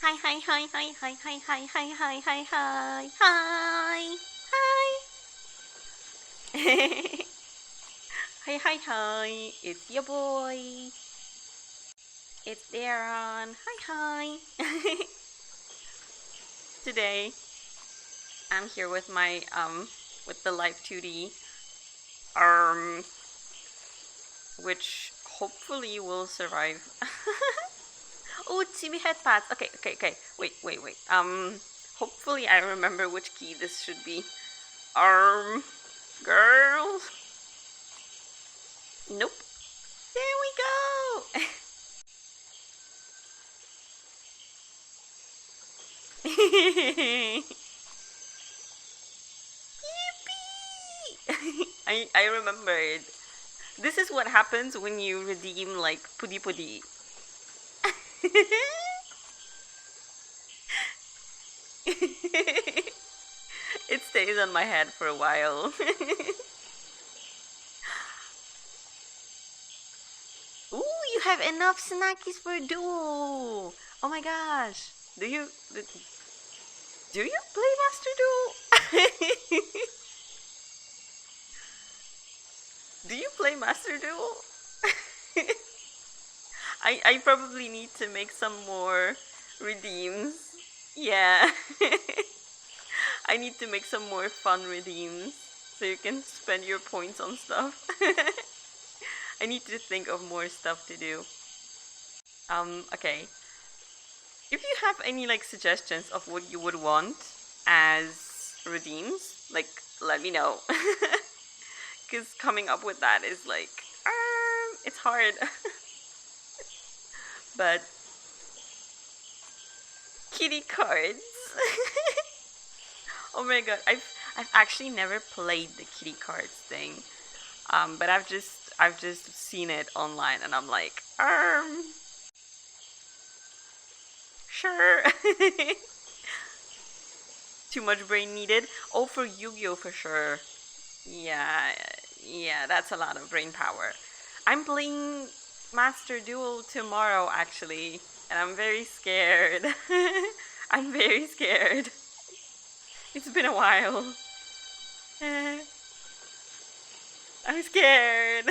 Hi, hi, hi, hi, hi, hi, hi, hi, hi, hi, hi, hi, hi. Hi, hi, hi. It's your boy. It's Daeron. Hi, hi. Today, I'm here with my with the Live 2D um, which hopefully will survive. Oh, Chibi headpads. Okay, okay, okay. Wait. Hopefully I remember which key this should be. Girl. Nope. There we go. Yippee! I remembered. This is what happens when you redeem like pudi pudi. It stays on my head for a while. Ooh, you have enough snackies for a duo. Oh my gosh. Do you play Master Duel? Do you play Master Duel? I probably need to make some more redeems. Yeah. I need to make some more fun redeems so you can spend your points on stuff. I need to think of more stuff to do. Okay. If you have any like suggestions of what you would want as redeems, like let me know. Cause coming up with that is like it's hard. But kitty cards. Oh my god, I've actually never played the kitty cards thing. But I've just seen it online and I'm like, sure. Too much brain needed. Oh, for Yu-Gi-Oh for sure. Yeah, yeah, that's a lot of brain power. I'm playing Master Duel tomorrow actually, and I'm very scared. I'm very scared. It's been a while. I'm scared.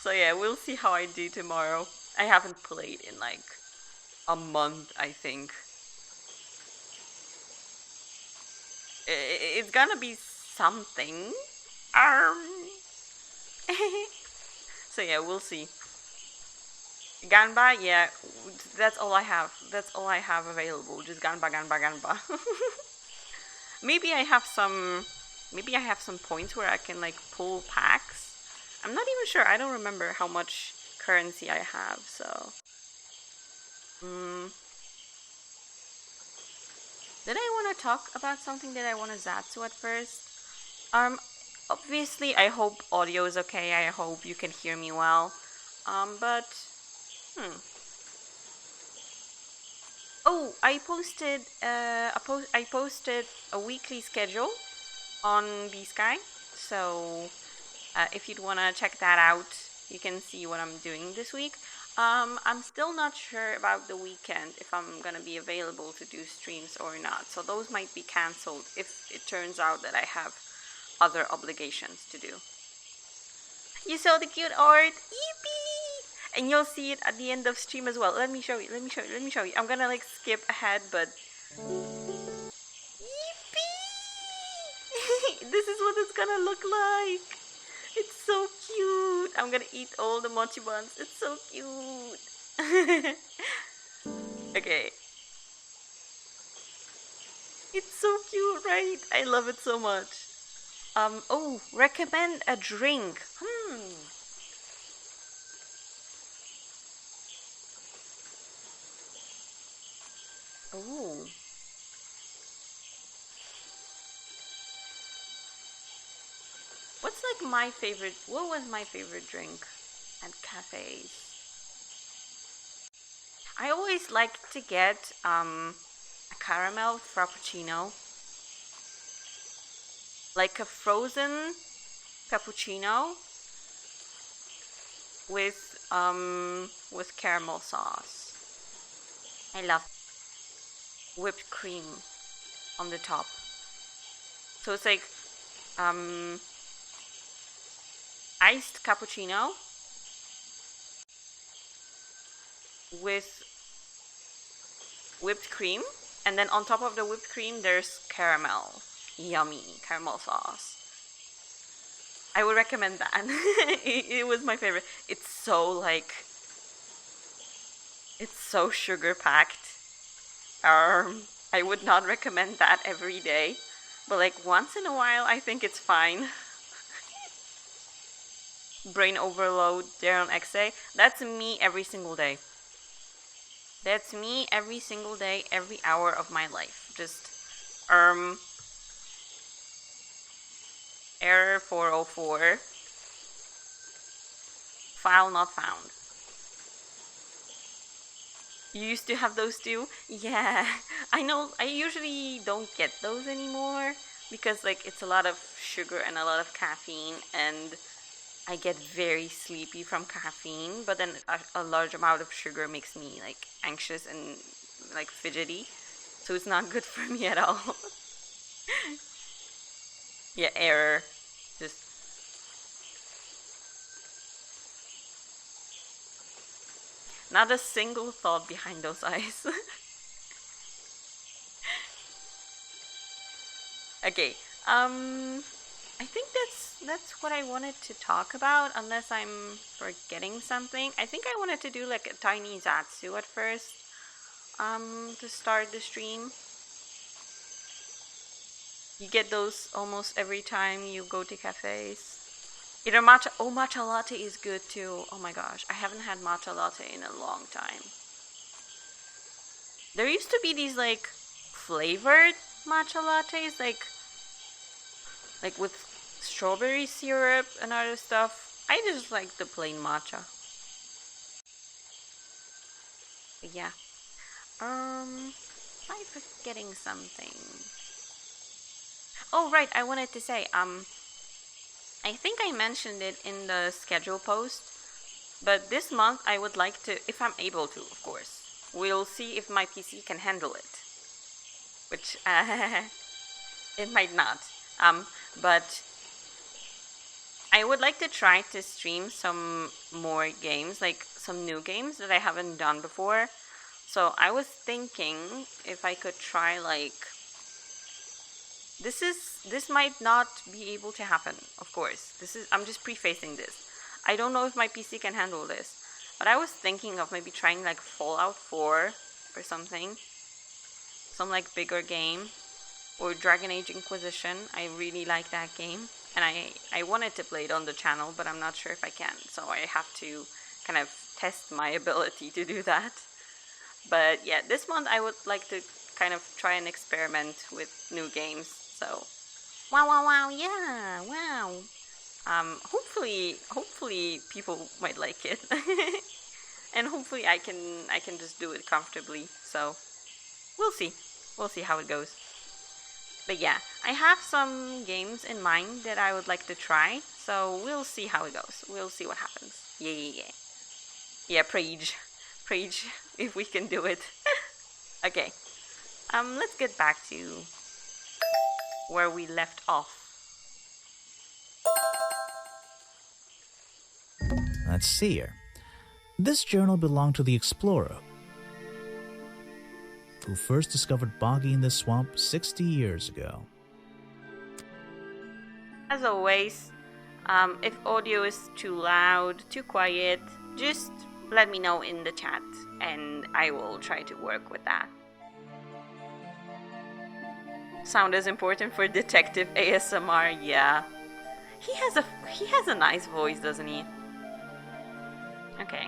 So yeah, we'll see how I do tomorrow. I haven't played in like a month, I think. It's gonna be something. Um. So yeah, we'll see. Ganba, yeah, that's all I have. That's all I have available. Just Ganba. maybe I have some. Maybe I have some points where I can like pull packs. I'm not even sure. I don't remember how much currency I have. So, mm, did I want to talk about something? Did I want to Zatsu at first? Um, obviously, I hope audio is okay. I hope you can hear me well. But hmm. Oh, I posted a weekly schedule on B Sky. So if you'd want to check that out, you can see what I'm doing this week. I'm still not sure about the weekend if I'm gonna be available to do streams or not. So those might be cancelled if it turns out that I have other obligations to do. You saw the cute art? Yippee! And you'll see it at the end of stream as well. Let me show you. I'm gonna like skip ahead, but yippee! This is what it's gonna look like. It's so cute. I'm gonna eat all the mochi buns. It's so cute. Okay. It's so cute, right? I love it so much. Oh, recommend a drink. Oh. What's like my favorite? What was my favorite drink at cafes? I always like to get a caramel frappuccino, like a frozen cappuccino with caramel sauce. I love. whipped cream on the top. So it's like iced cappuccino with whipped cream, and then on top of the whipped cream there's caramel. Yummy caramel sauce. I would recommend that. It was my favorite. It's so sugar packed. I would not recommend that every day, but like once in a while I think it's fine. Brain overload, Daeron XA. That's me every single day. That's me every single day, every hour of my life. Just error 404. File not found. You used to have those too? Yeah, I know. I usually don't get those anymore because like it's a lot of sugar and a lot of caffeine, and I get very sleepy from caffeine, but then a large amount of sugar makes me like anxious and like fidgety, so it's not good for me at all. Yeah, error. Just not a single thought behind those eyes. Okay, I think that's what I wanted to talk about, unless I'm forgetting something. I think I wanted to do like a tiny Zatsu at first, to start the stream. You get those almost every time you go to cafes. Either matcha, oh, matcha latte is good too. Oh my gosh, I haven't had matcha latte in a long time. There used to be these like flavored matcha lattes, like with strawberry syrup and other stuff. I just like the plain matcha. But yeah. Am I forgetting something? Oh right, I wanted to say, I think I mentioned it in the schedule post, but this month I would like to, if I'm able to, of course. We'll see if my PC can handle it. Which, it might not. But I would like to try to stream some more games, like some new games that I haven't done before. So I was thinking if I could try like, this might not be able to happen, of course. I'm just prefacing this. I don't know if my PC can handle this, but I was thinking of maybe trying like Fallout 4 or something. Some like bigger game. Or Dragon Age Inquisition. I really like that game. And I wanted to play it on the channel, but I'm not sure if I can. So I have to kind of test my ability to do that. But yeah, this month I would like to kind of try and experiment with new games. So, wow, yeah, wow. Hopefully people might like it. And hopefully I can just do it comfortably. So, we'll see. We'll see how it goes. But yeah, I have some games in mind that I would like to try, so we'll see how it goes. We'll see what happens. Yeah. Yeah, Prage, if we can do it. Okay, let's get back to where we left off. Let's see here. This journal belonged to the explorer who first discovered Boggy in the swamp 60 years ago. As always, if audio is too loud, too quiet, just let me know in the chat and I will try to work with that. Sound is important for detective ASMR, yeah. He has a nice voice, doesn't he? Okay.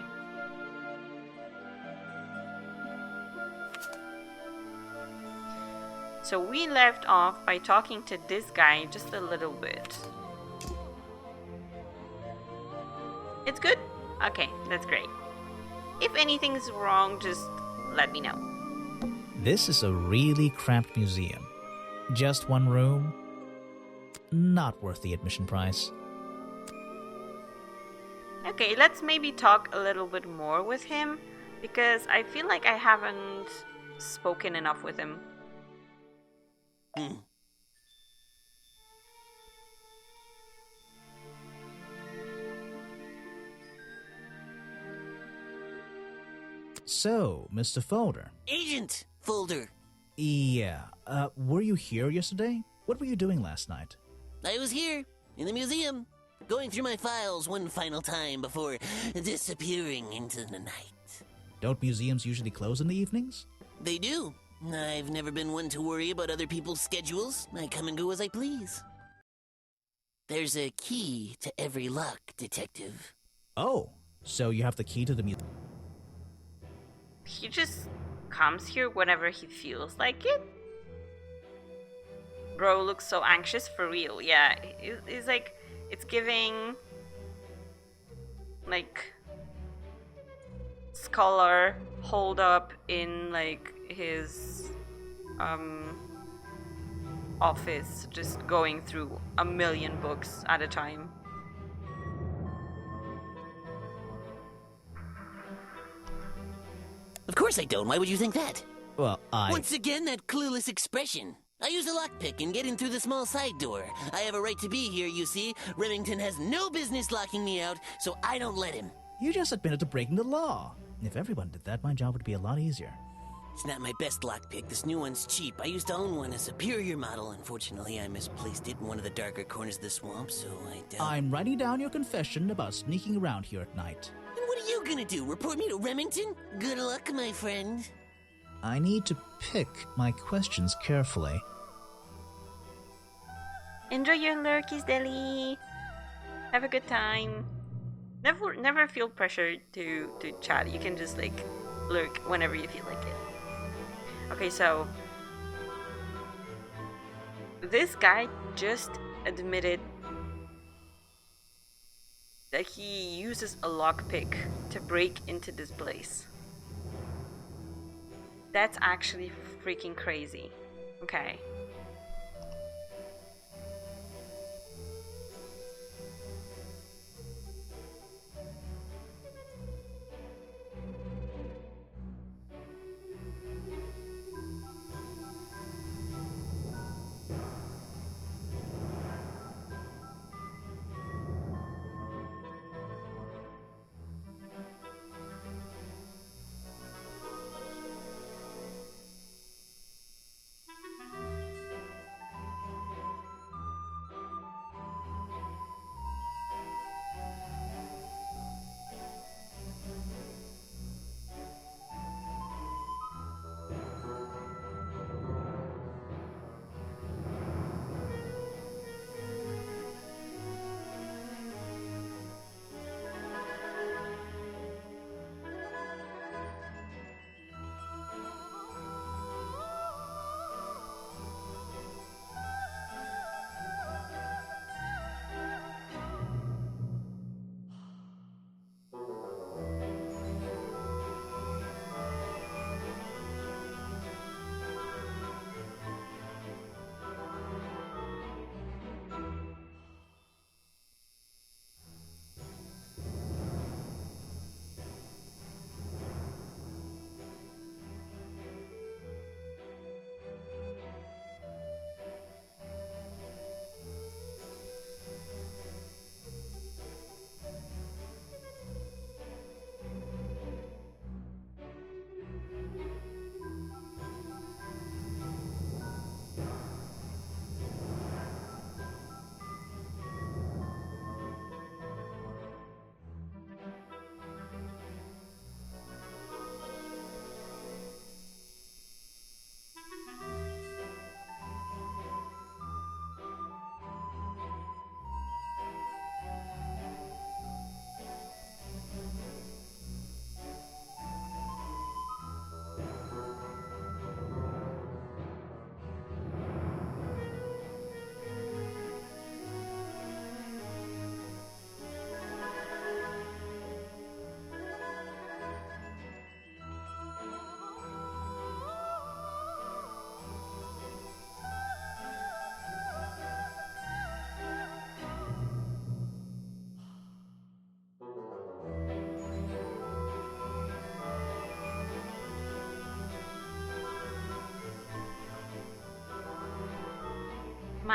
So we left off by talking to this guy just a little bit. It's good? Okay, that's great. If anything's wrong, just let me know. This is a really cramped museum. Just one room. Not worth the admission price. Okay, let's maybe talk a little bit more with him, because I feel like I haven't spoken enough with him. So, Mr. Folder. Agent Folder. Yeah, were you here yesterday? What were you doing last night? I was here, in the museum, going through my files one final time before disappearing into the night. Don't museums usually close in the evenings? They do. I've never been one to worry about other people's schedules. I come and go as I please. There's a key to every lock, Detective. Oh, so you have the key to the museum? He just comes here whenever he feels like it. Bro looks so anxious for real. Yeah, it's like, it's giving like scholar hold up in like his office, just going through a million books at a time. Of course I don't. Why would you think that? Well, Once again, that clueless expression. I use a lockpick and get in through the small side door. I have a right to be here, you see. Remington has no business locking me out, so I don't let him. You just admitted to breaking the law. If everyone did that, my job would be a lot easier. It's not my best lockpick. This new one's cheap. I used to own one, a superior model. Unfortunately, I misplaced it in one of the darker corners of the swamp, so I doubt... I'm writing down your confession about sneaking around here at night. And what are you gonna do? Report me to Remington? Good luck, my friend. I need to pick my questions carefully. Enjoy your lurkies, Deli. Have a good time. Never feel pressured to chat. You can just like lurk whenever you feel like it. Okay, so this guy just admitted that he uses a lockpick to break into this place. That's actually freaking crazy. Okay.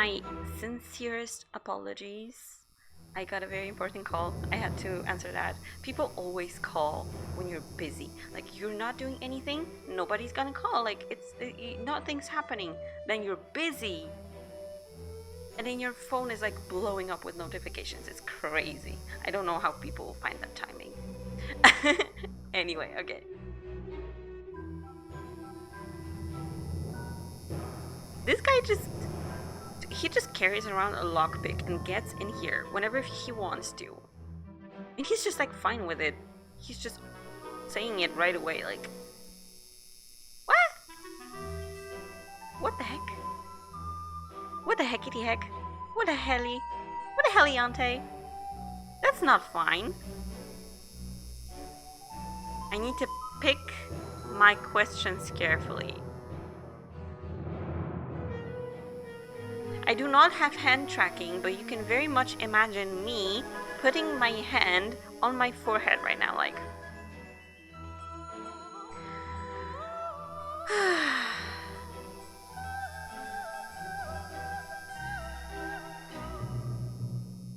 my sincerest apologies. I got a very important call. I had to answer that. People always call when you're busy. Like, you're not doing anything, nobody's gonna call. Like, nothing's happening. Then you're busy. And then your phone is like blowing up with notifications. It's crazy. I don't know how people find that timing. Anyway, okay. This guy just carries around a lockpick and gets in here whenever he wants to. And he's just like fine with it. He's just saying it right away, like, what? What the heck? What the heckity heck? What the helly? What the heliante? That's not fine. I need to pick my questions carefully. I do not have hand tracking, but you can very much imagine me putting my hand on my forehead right now, like.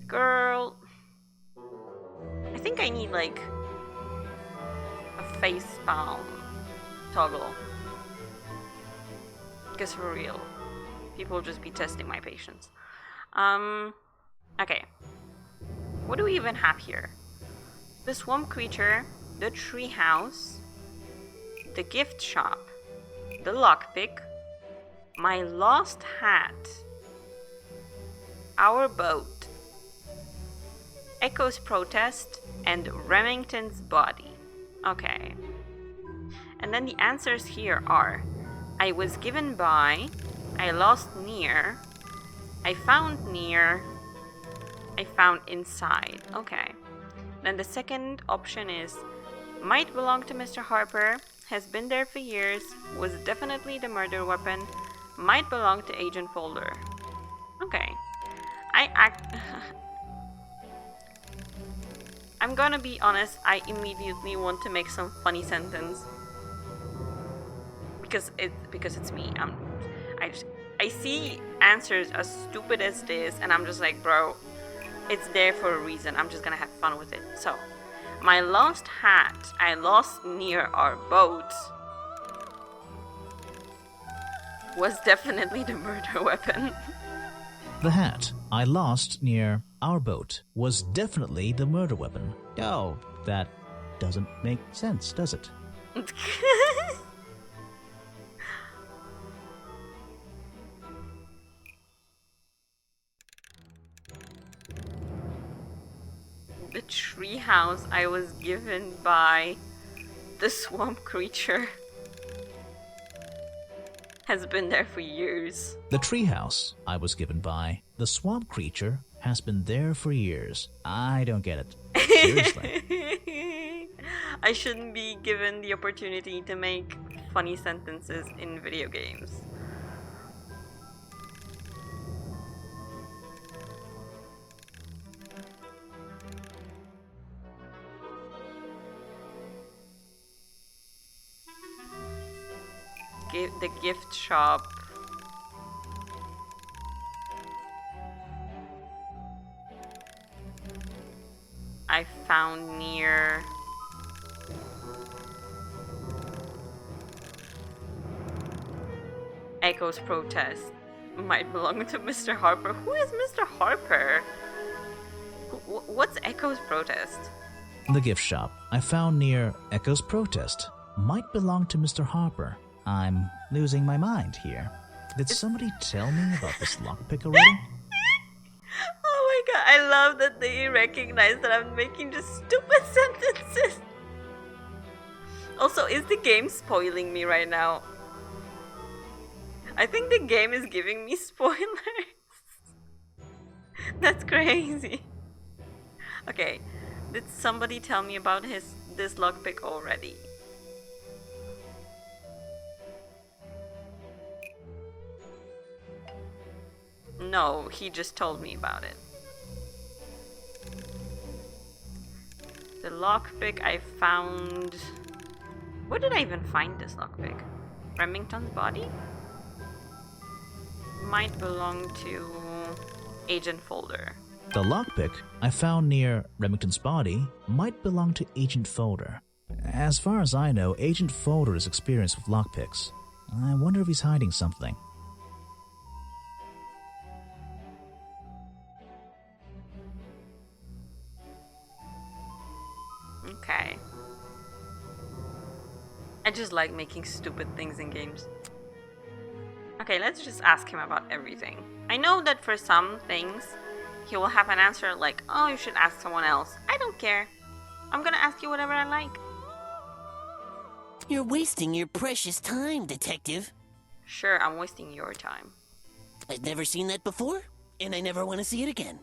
Girl. I think I need, like, a face palm toggle. Because for real. People will just be testing my patience. Okay. What do we even have here? The swamp creature, the tree house, the gift shop, the lockpick, my lost hat, our boat, Echo's protest, and Remington's body. Okay. And then the answers here are: I was given by, I lost near, I found near, I found inside. Okay. Then the second option is might belong to Mr. Harper, has been there for years, was definitely the murder weapon, might belong to Agent Folder. Okay. I'm gonna be honest, I immediately want to make some funny sentence. Because it's me. I see answers as stupid as this, and I'm just like, bro, it's there for a reason. I'm just gonna have fun with it. So, my lost hat I lost near our boat was definitely the murder weapon. The hat I lost near our boat was definitely the murder weapon. Oh, that doesn't make sense, does it? The tree house I was given by the swamp creature has been there for years. The treehouse I was given by the swamp creature has been there for years. I don't get it. Seriously. I shouldn't be given the opportunity to make funny sentences in video games. The gift shop. I found near Echo's protest might belong to Mr. Harper. Who is Mr. Harper? What's Echo's protest? The gift shop I found near Echo's protest might belong to Mr. Harper. I'm losing my mind here. Did somebody tell me about this lockpick already? Oh my god, I love that they recognize that I'm making just stupid sentences. Also, is the game spoiling me right now? I think the game is giving me spoilers. That's crazy. Okay, did somebody tell me about this lockpick already? No, he just told me about it. The lockpick I found... Where did I even find this lockpick? Remington's body? might belong to Agent Folder. The lockpick I found near Remington's body might belong to Agent Folder. As far as I know, Agent Folder is experienced with lockpicks. I wonder if he's hiding something. Okay. I just like making stupid things in games. Okay, let's just ask him about everything. I know that for some things, he will have an answer like, oh, you should ask someone else. I don't care. I'm gonna ask you whatever I like. You're wasting your precious time, Detective. Sure, I'm wasting your time. I've never seen that before, and I never want to see it again.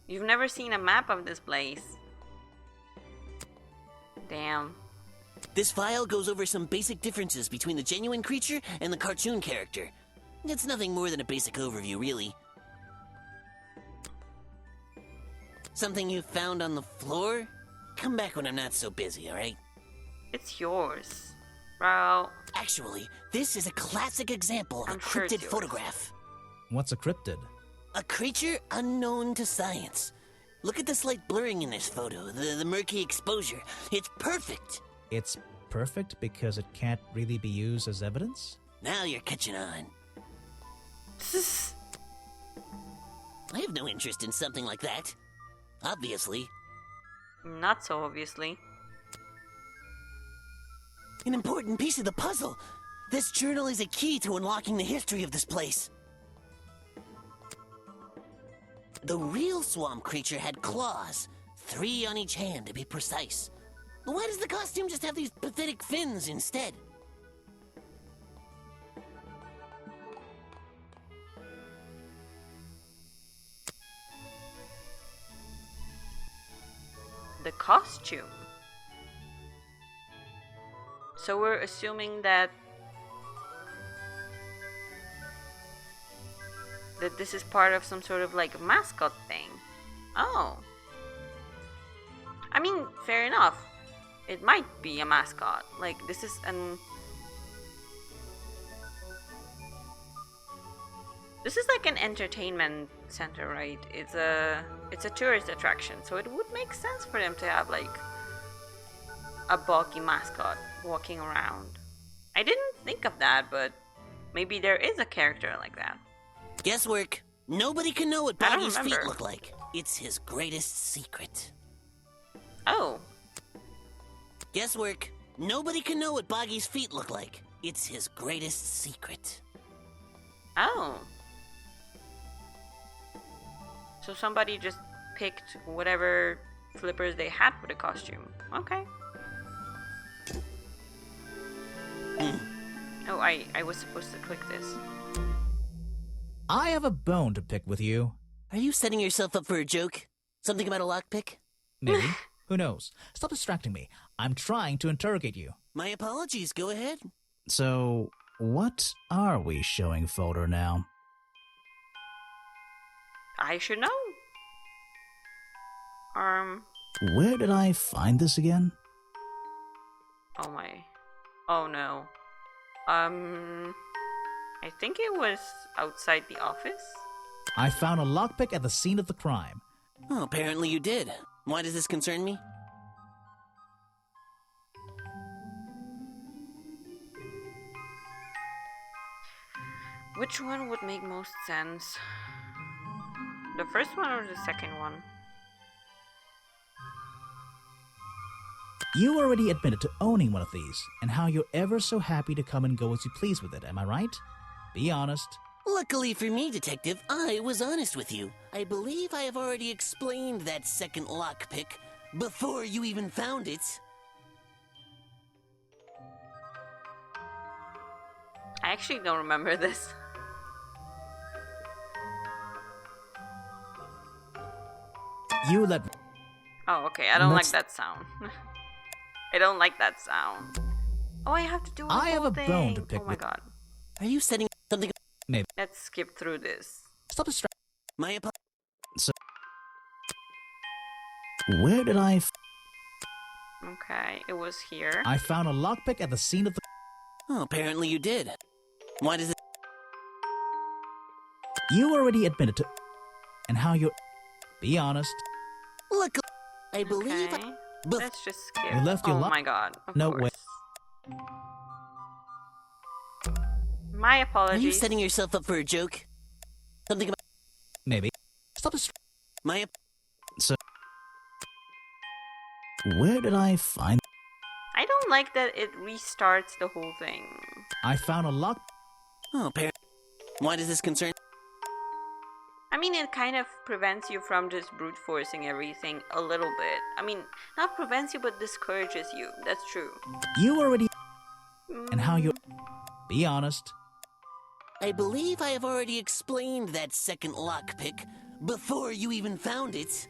You've never seen a map of this place. Damn. This file goes over some basic differences between the genuine creature and the cartoon character. It's nothing more than a basic overview, really. Something you found on the floor? Come back when I'm not so busy, alright? It's yours, bro. Actually, this is a classic example of I'm a sure it's cryptid yours. photograph. What's a cryptid? A creature unknown to science. Look at the slight blurring in this photo, the murky exposure. It's perfect. It's perfect because it can't really be used as evidence? Now you're catching on. I have no interest in something like that. Obviously. Not so obviously. An important piece of the puzzle. This journal is a key to unlocking the history of this place. The real swamp creature had claws, 3 on each hand to be precise. Why does the costume just have these pathetic fins instead? The costume. So we're assuming that this is part of some sort of like mascot thing. Oh. I mean, fair enough. It might be a mascot. Like this is like an entertainment center, right? It's a tourist attraction, so it would make sense for them to have like a bulky mascot walking around. I didn't think of that, but maybe there is a character like that. Guesswork. Nobody can know what I don't Boggy's feet remember. look like. It's his greatest secret. Oh, Guesswork. Nobody can know what Boggy's feet look like. It's his greatest secret. oh. So somebody just picked whatever flippers they had for the costume. Okay. Oh, I was supposed to click this. I have a bone to pick with you. Are you setting yourself up for a joke? Something about a lockpick? Maybe. Who knows? Stop distracting me. I'm trying to interrogate you. My apologies, go ahead. So, what are we showing Folder now? I should know. Where did I find this again? Oh my. Oh no. I think it was outside the office. I found a lockpick at the scene of the crime. Oh, apparently you did. Why does this concern me? Which one would make most sense? The first one or the second one? You already admitted to owning one of these, and how you're ever so happy to come and go as you please with it, am I right? Be honest. Luckily for me, Detective, I was honest with you. I believe I have already explained that second lockpick before you even found it. I actually don't remember this. You let... Oh, okay. I don't like Let's- that sound. I don't like that sound. Oh, I have to do the I have whole a thing. bone to pick Oh my with- god. Are you setting something? Maybe. Let's skip through this. Stop distracting. My apologies. Where did I... Okay, it was here. I found a lockpick at the scene of the... Oh, apparently you did. Why does it... You already admitted to... And how you're... Be honest. Look, I believe Okay. Bef- Let's just skip. You left your Oh lock- my god. Of No, course. wait. My Are you apologies. setting yourself up for a joke? Something about Maybe. Stop this... my... So... Where did I find... I don't like that it restarts the whole thing. I found a lock... Oh, why does this concern? I mean, it kind of prevents you from just brute forcing everything a little bit. I mean, not prevents you, but discourages you. That's true. You already... And how you're... Be honest. I believe I have already explained that second lockpick before you even found it.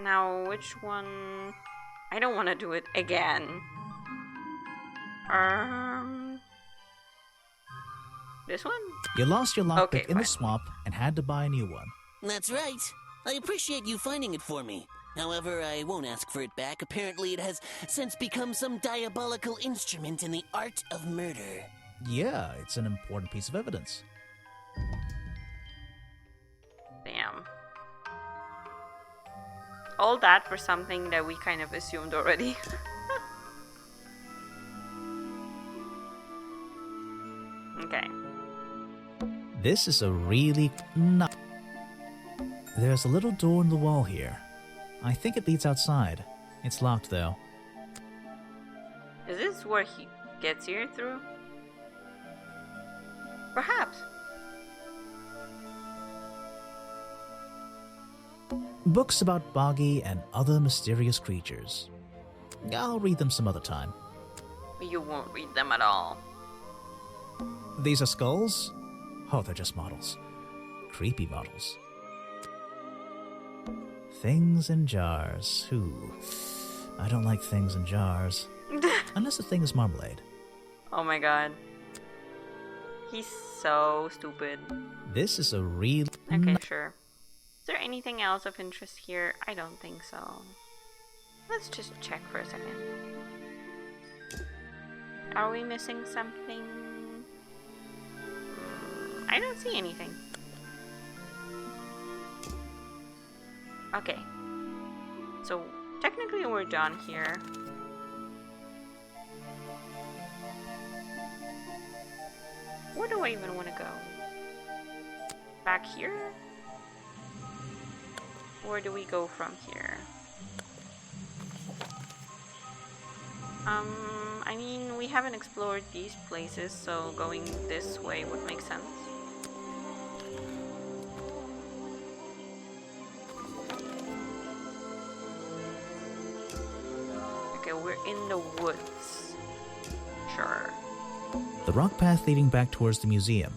Now, which one? I don't want to do it again. This one? You lost your lockpick Okay, in the fine. swamp and had to buy a new one. That's right. I appreciate you finding it for me. However, I won't ask for it back. Apparently, it has since become some diabolical instrument in the art of murder. Yeah, it's an important piece of evidence. Damn. All that for something that we kind of assumed already. Okay. This is a really... not... There's a little door in the wall here. I think it leads outside. It's locked, though. Is this where he gets here through? Perhaps. Books about Boggy and other mysterious creatures. I'll read them some other time. You won't read them at all. These are skulls? Oh, they're just models. Creepy models. Things in jars. Ooh. I don't like things in jars. Unless the thing is marmalade. Oh my god. He's so stupid. This is a real... Okay, sure. Is there anything else of interest here? I don't think so. Let's just check for a second. Are we missing something? I don't see anything. Okay. So, technically we're done here. Where do I even want to go? Back here? Where do we go from here? I mean, we haven't explored these places, so going this way would make sense. Okay, we're in the woods. Sure. The rock path leading back towards the museum.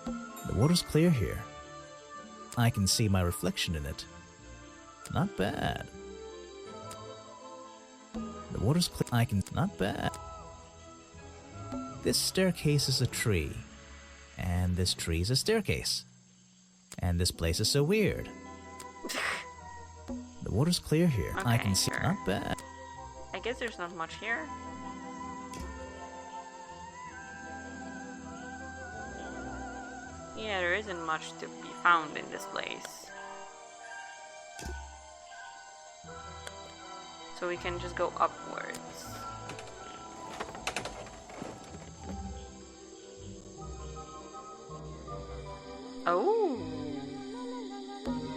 The water's clear here. I can see my reflection in it. Not bad. The water's clear. I can... Not bad. This staircase is a tree. And this tree is a staircase. And this place is so weird. The water's clear here. I Okay, can see... sure. Not bad. I guess there's not much here. Yeah, there isn't much to be found in this place. So we can just go upwards. Oh!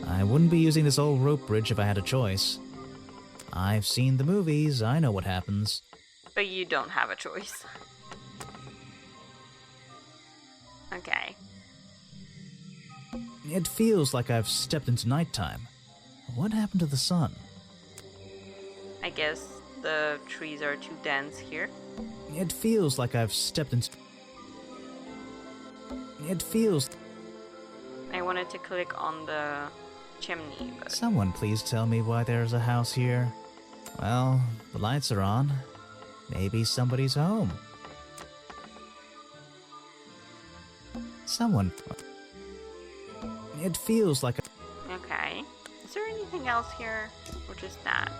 I wouldn't be using this old rope bridge if I had a choice. I've seen the movies. I know what happens. But you don't have a choice. Okay. It feels like I've stepped into nighttime. What happened to the sun? I guess the trees are too dense here. It feels like I've stepped into... It feels... I wanted to click on the chimney, but... Someone please tell me why there's a house here. Well, the lights are on. Maybe somebody's home. Someone... It feels like... Okay. Is there anything else here? Or just that?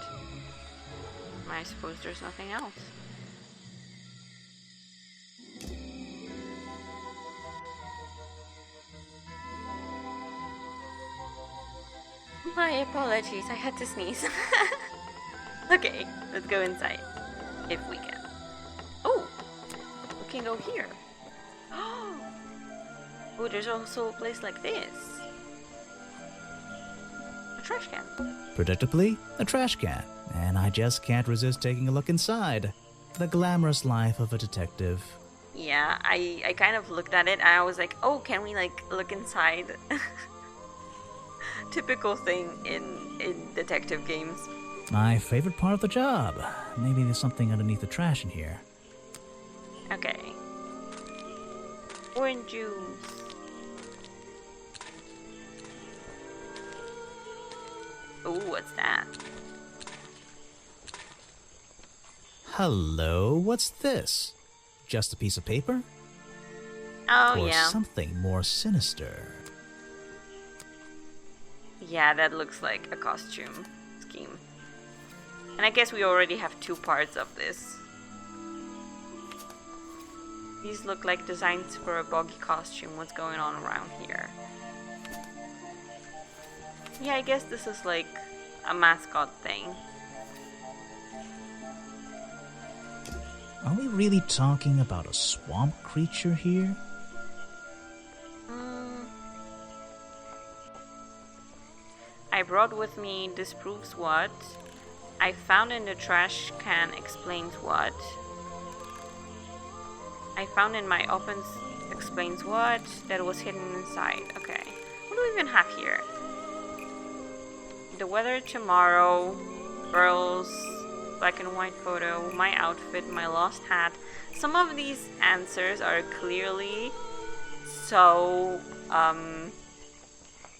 I suppose there's nothing else. My apologies, I had to sneeze. Okay, let's go inside. If we can. Oh! We can go here. Oh, there's also a place like this. A trash can. Predictably, a trash can. And I just can't resist taking a look inside. The glamorous life of a detective. Yeah, I kind of looked at it and I was like, oh, can we like look inside? Typical thing in detective games. My favorite part of the job. Maybe there's something underneath the trash in here. Okay. Orange juice. Ooh, what's that? Hello, what's this? Just a piece of paper? Oh, or yeah. something more sinister? Yeah, that looks like a costume scheme. And I guess we already have 2 parts of this. These look like designs for a boggy costume. What's going on around here? Yeah, I guess this is like a mascot thing. Are we really talking about a swamp creature here? I brought with me this proves what. I found in the trash can explains what. I found in my opens explains what. That was hidden inside. Okay. What do we even have here? The weather tomorrow. Girls. Black and white photo. My outfit. My lost hat. Some of these answers are clearly so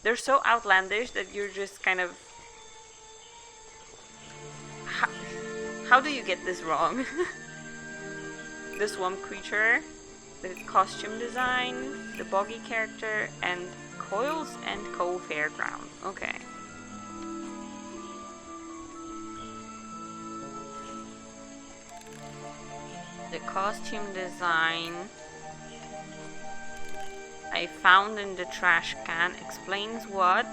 they're so outlandish that you're just kind of how do you get this wrong? The swamp creature, the costume design, the boggy character, and Coils and Co. Fairground. Okay. The costume design I found in the trash can explains what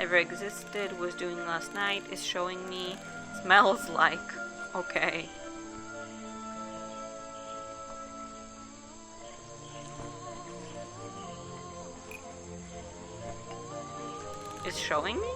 ever existed, was doing last night, is showing me, smells like. Okay. It's showing me?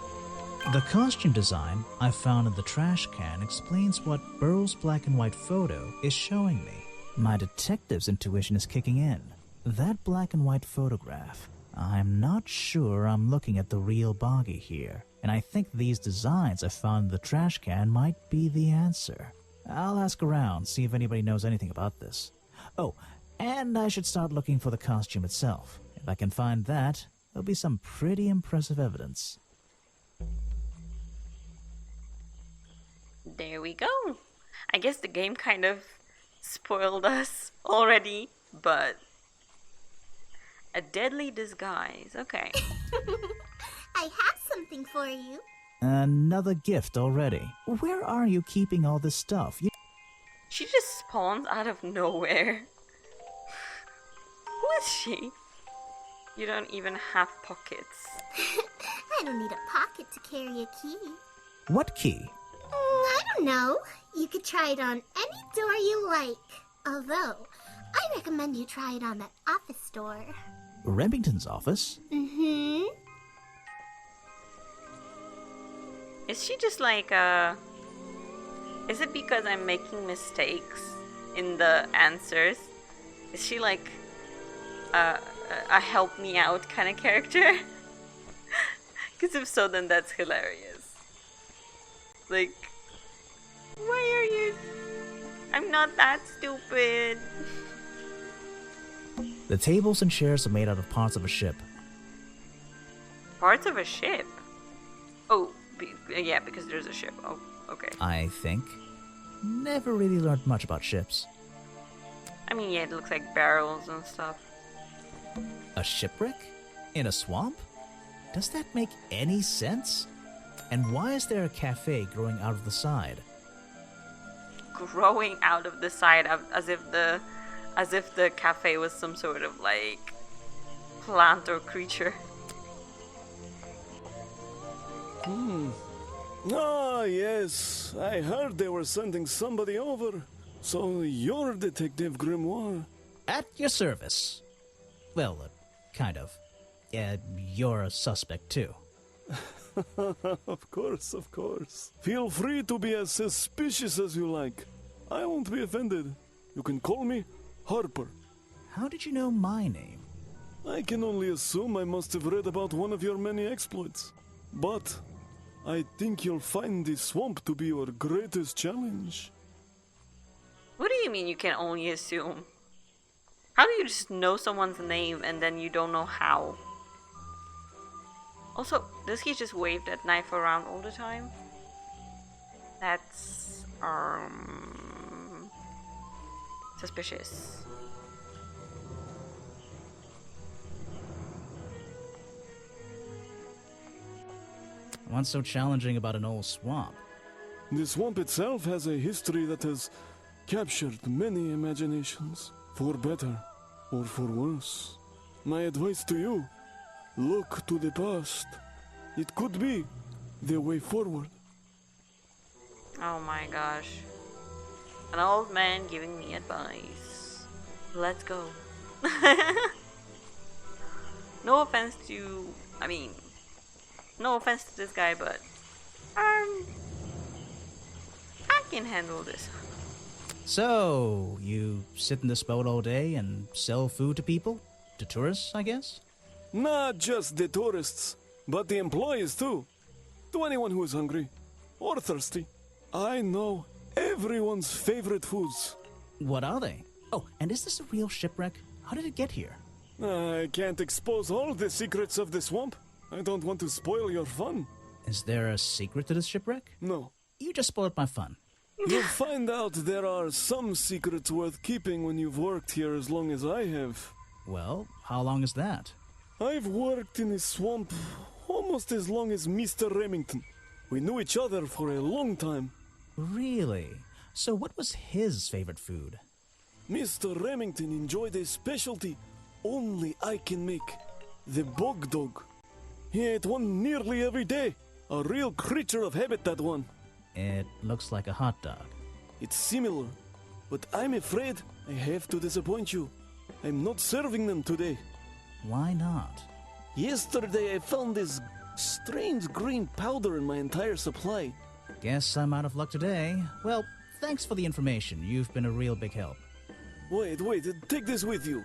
The costume design I found in the trash can explains what Burrow's black and white photo is showing me. My detective's intuition is kicking in. That black and white photograph. I'm not sure I'm looking at the real boggy here, and I think these designs I found in the trash can might be the answer. I'll ask around, see if anybody knows anything about this. Oh, and I should start looking for the costume itself. If I can find that, there'll be some pretty impressive evidence. There we go. I guess the game kind of spoiled us already, but a deadly disguise. Okay. I have something for you. Another gift already. Where are you keeping all this stuff? She just spawns out of nowhere. Who is she? You don't even have pockets. I don't need a pocket to carry a key. What key? I don't know. You could try it on any door you like. Although, I recommend you try it on that office door. Remington's office? Mm-hmm. Is she just like is it because I'm making mistakes in the answers? Is she like a help me out kind of character? Because if so, then that's hilarious. Like, why are you... I'm not that stupid. The tables and chairs are made out of parts of a ship. Parts of a ship? Oh, yeah, because there's a ship. Oh, okay. I think. Never really learned much about ships. I mean, yeah, it looks like barrels and stuff. A shipwreck? In a swamp? Does that make any sense? And why is there a cafe growing out of the side? Growing out of the side, as if the cafe was some sort of like plant or creature. Ah, yes. I heard they were sending somebody over. So you're Detective Grimoire. At your service. Well, kind of. You're a suspect, too. Of course, of course. Feel free to be as suspicious as you like. I won't be offended. You can call me Harper. How did you know my name? I can only assume I must have read about one of your many exploits. But I think you'll find this swamp to be your greatest challenge. What do you mean you can only assume? How do you just know someone's name and then you don't know how? Also, does he just wave that knife around all the time? That's, suspicious. What's so challenging about an old swamp? The swamp itself has a history that has captured many imaginations, for better or for worse. My advice to you, look to the past. It could be the way forward. Oh my gosh. An old man giving me advice. Let's go. No offense to... no offense to this guy, but... I can handle this. So, you sit in this boat all day and sell food to people? To tourists, I guess? Not just the tourists, but the employees too. To anyone who is hungry or thirsty. I know everyone's favorite foods. What are they? Oh, and is this a real shipwreck? How did it get here? I can't expose all the secrets of the swamp. I don't want to spoil your fun. Is there a secret to this shipwreck? No. You just spoiled my fun. You'll find out there are some secrets worth keeping when you've worked here as long as I have. Well, how long is that? I've worked in this swamp almost as long as Mr. Remington. We knew each other for a long time. Really? So what was his favorite food? Mr. Remington enjoyed a specialty only I can make. The bog dog. He ate one nearly every day. A real creature of habit, that one. It looks like a hot dog. It's similar, but I'm afraid I have to disappoint you. I'm not serving them today. Why not? Yesterday I found this strange green powder in my entire supply. Guess I'm out of luck today. Well, thanks for the information. You've been a real big help. Wait, take this with you.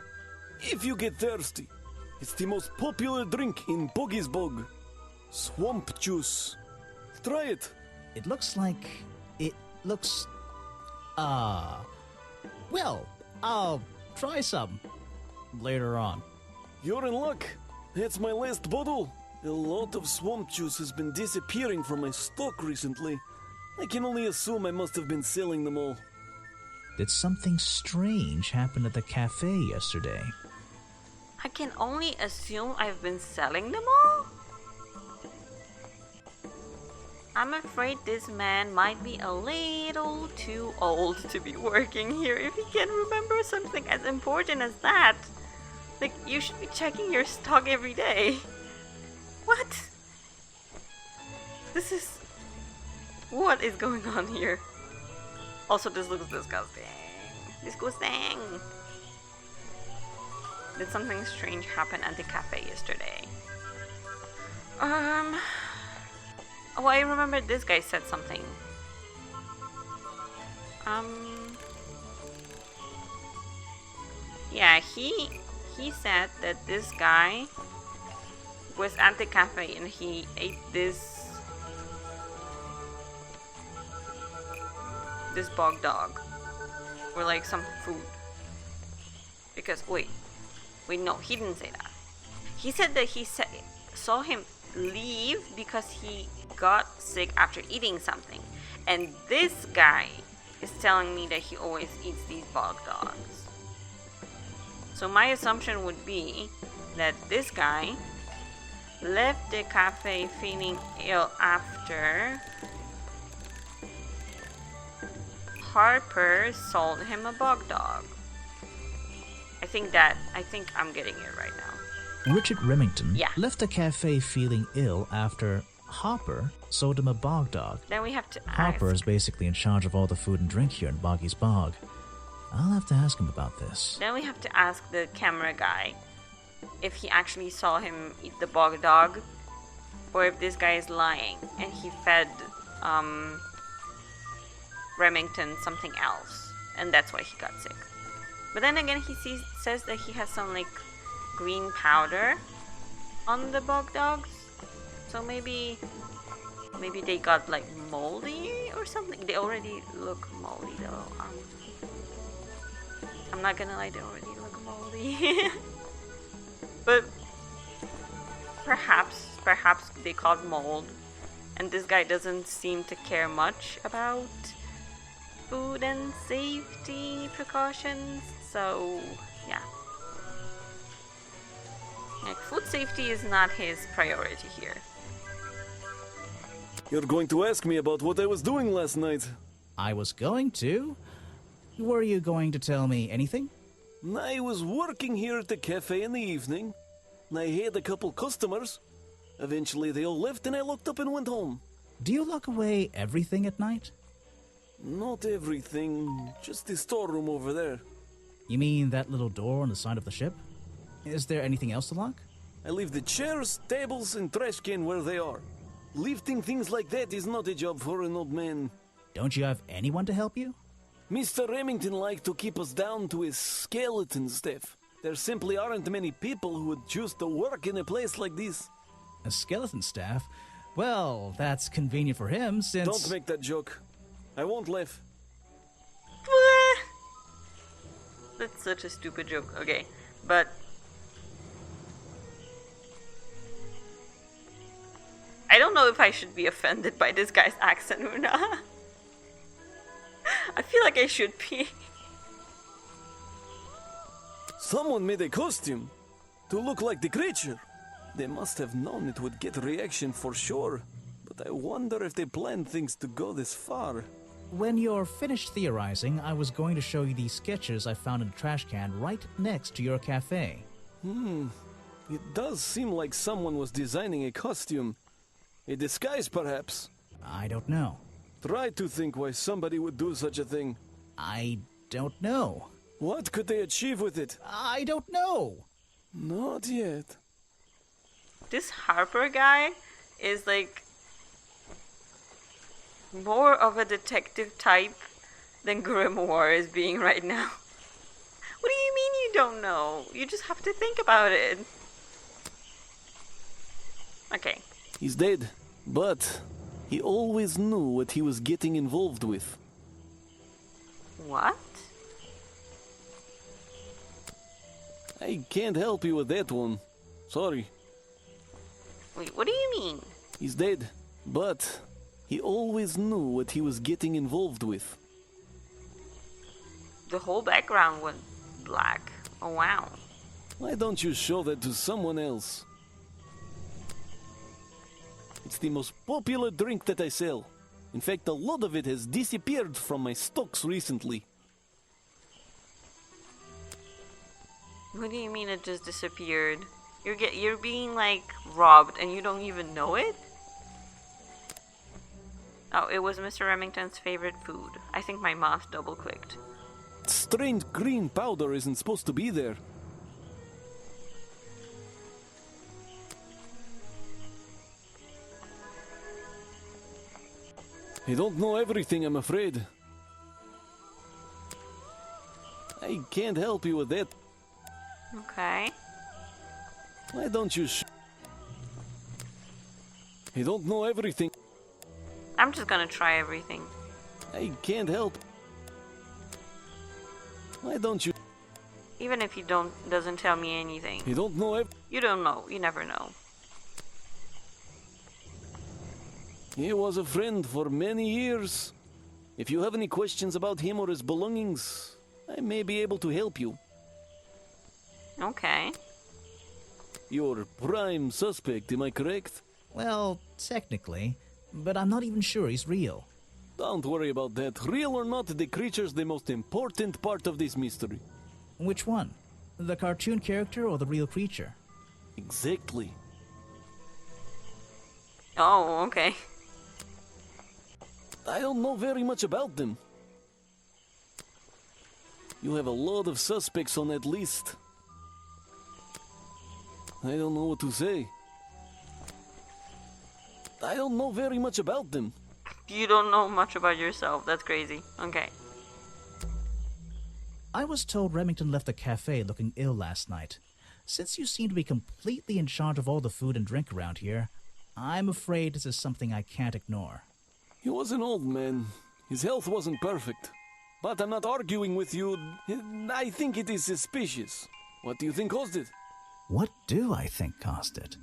If you get thirsty, it's the most popular drink in Boggy's Bog. Swamp juice. Try it. It looks... Well, I'll try some later on. You're in luck. That's my last bottle. A lot of swamp juice has been disappearing from my stock recently. I can only assume I must have been selling them all. Did something strange happen at the cafe yesterday? I can only assume I've been selling them all? I'm afraid this man might be a little too old to be working here if he can remember something as important as that. Like, you should be checking your stock every day. What? What is going on here? Also, this looks disgusting. Disgusting. Did something strange happen at the cafe yesterday? Oh, I remember this guy said something. Yeah, he said that this guy was at the cafe and he ate this bog dog or like some food. Because wait, no, he didn't say that. He said that he saw him leave because he got sick after eating something, and this guy is telling me that he always eats these bog dogs. So my assumption would be that this guy left the cafe feeling ill after Harper sold him a bog dog. I think I'm getting it right now. Richard Remington Yeah. left the cafe feeling ill after Hopper sold him a bog dog. Then we have to ask. Hopper is basically in charge of all the food and drink here in Boggy's Bog. I'll have to ask him about this. Then we have to ask the camera guy if he actually saw him eat the bog dog, or if this guy is lying and he fed Remington something else, and that's why he got sick. But then again, he says that he has some like green powder on the bog dogs, so maybe they got like moldy or something. They already look moldy though. I'm not gonna lie, they already look moldy. But perhaps they caught mold, and this guy doesn't seem to care much about food and safety precautions, so yeah. Like, food safety is not his priority here. You're going to ask me about what I was doing last night. I was going to? Were you going to tell me anything? I was working here at the cafe in the evening. I had a couple customers. Eventually they all left and I locked up and went home. Do you lock away everything at night? Not everything, just the storeroom over there. You mean that little door on the side of the ship? Is there anything else to lock? I leave the chairs, tables, and trash can where they are. Lifting things like that is not a job for an old man. Don't you have anyone to help you? Mr. Remington liked to keep us down to his skeleton staff. There simply aren't many people who would choose to work in a place like this. A skeleton staff? Well, that's convenient for him since... Don't make that joke. I won't laugh. That's such a stupid joke. Okay, but I don't know if I should be offended by this guy's accent or not. I feel like I should be. Someone made a costume to look like the creature. They must have known it would get a reaction for sure. But I wonder if they planned things to go this far. When you're finished theorizing, I was going to show you these sketches I found in the trash can right next to your cafe. It does seem like someone was designing a costume. A disguise, perhaps. I don't know. Try to think why somebody would do such a thing. I don't know. What could they achieve with it? I don't know. Not yet. This Harper guy is like more of a detective type than Grimoire is being right now. What do you mean you don't know? You just have to think about it. Okay. He's dead, but he always knew what he was getting involved with. What? I can't help you with that one. Sorry. Wait, what do you mean? He's dead, but he always knew what he was getting involved with. The whole background went black. Oh wow. Why don't you show that to someone else? It's the most popular drink that I sell. In fact, a lot of it has disappeared from my stocks recently. What do you mean it just disappeared? You're being like robbed and you don't even know it? Oh, it was Mr. Remington's favorite food. I think my mouse double-clicked. Strange green powder isn't supposed to be there. I don't know everything, I'm afraid. I can't help you with that. Okay. Why don't you I don't know everything. I'm just gonna try everything. I can't help. Why don't you Even if you doesn't tell me anything. You don't know You don't know. You never know. He was a friend for many years. If you have any questions about him or his belongings, I may be able to help you. Okay. You're prime suspect, am I correct? Well, technically, but I'm not even sure he's real. Don't worry about that. Real or not, the creature's the most important part of this mystery. Which one? The cartoon character or the real creature? Exactly. Oh, okay. I don't know very much about them. You have a lot of suspects on that list. I don't know what to say. I don't know very much about them. You don't know much about yourself. That's crazy. Okay. I was told Remington left the cafe looking ill last night. Since you seem to be completely in charge of all the food and drink around here, I'm afraid this is something I can't ignore. He was an old man. His health wasn't perfect. But I'm not arguing with you. I think it is suspicious. What do you think caused it? What do I think caused it?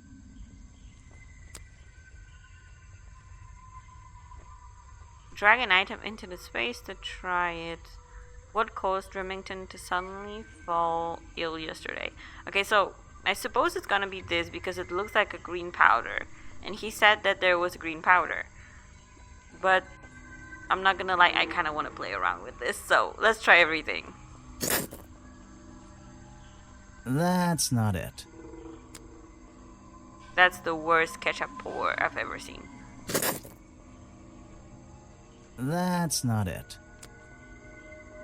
Drag an item into the space to try it. What caused Remington to suddenly fall ill yesterday? Okay, so I suppose it's gonna be this because it looks like a green powder. And he said that there was green powder. But I'm not gonna lie, I kinda wanna play around with this. So let's try everything. That's not it. That's the worst ketchup pour I've ever seen. That's not it.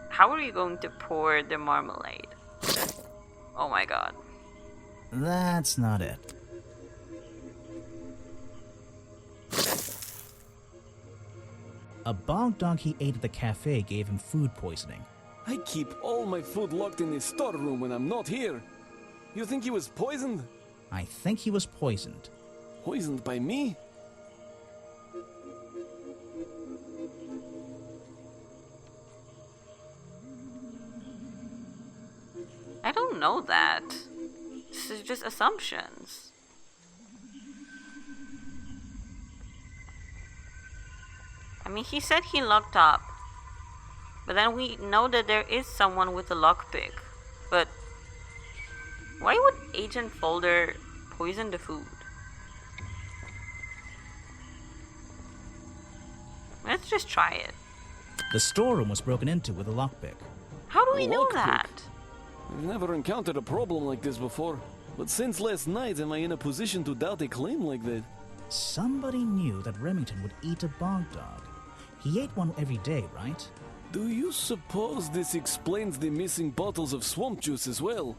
How are you going to pour the marmalade? Oh my god. That's not it. A bog dog he ate at the cafe gave him food poisoning. I keep all my food locked in the storeroom when I'm not here. You think he was poisoned? I think he was poisoned. Poisoned by me? I don't know that. This is just assumptions. I mean, he said he locked up. But then we know that there is someone with a lockpick. But why would Agent Folder poison the food? Let's just try it. The storeroom was broken into with a lockpick. How do we know Lockpick? that? I've never encountered a problem like this before. But since last night, am I in a position to doubt a claim like that? Somebody knew that Remington would eat a bog dog. He ate one every day, right? Do you suppose this explains the missing bottles of swamp juice as well?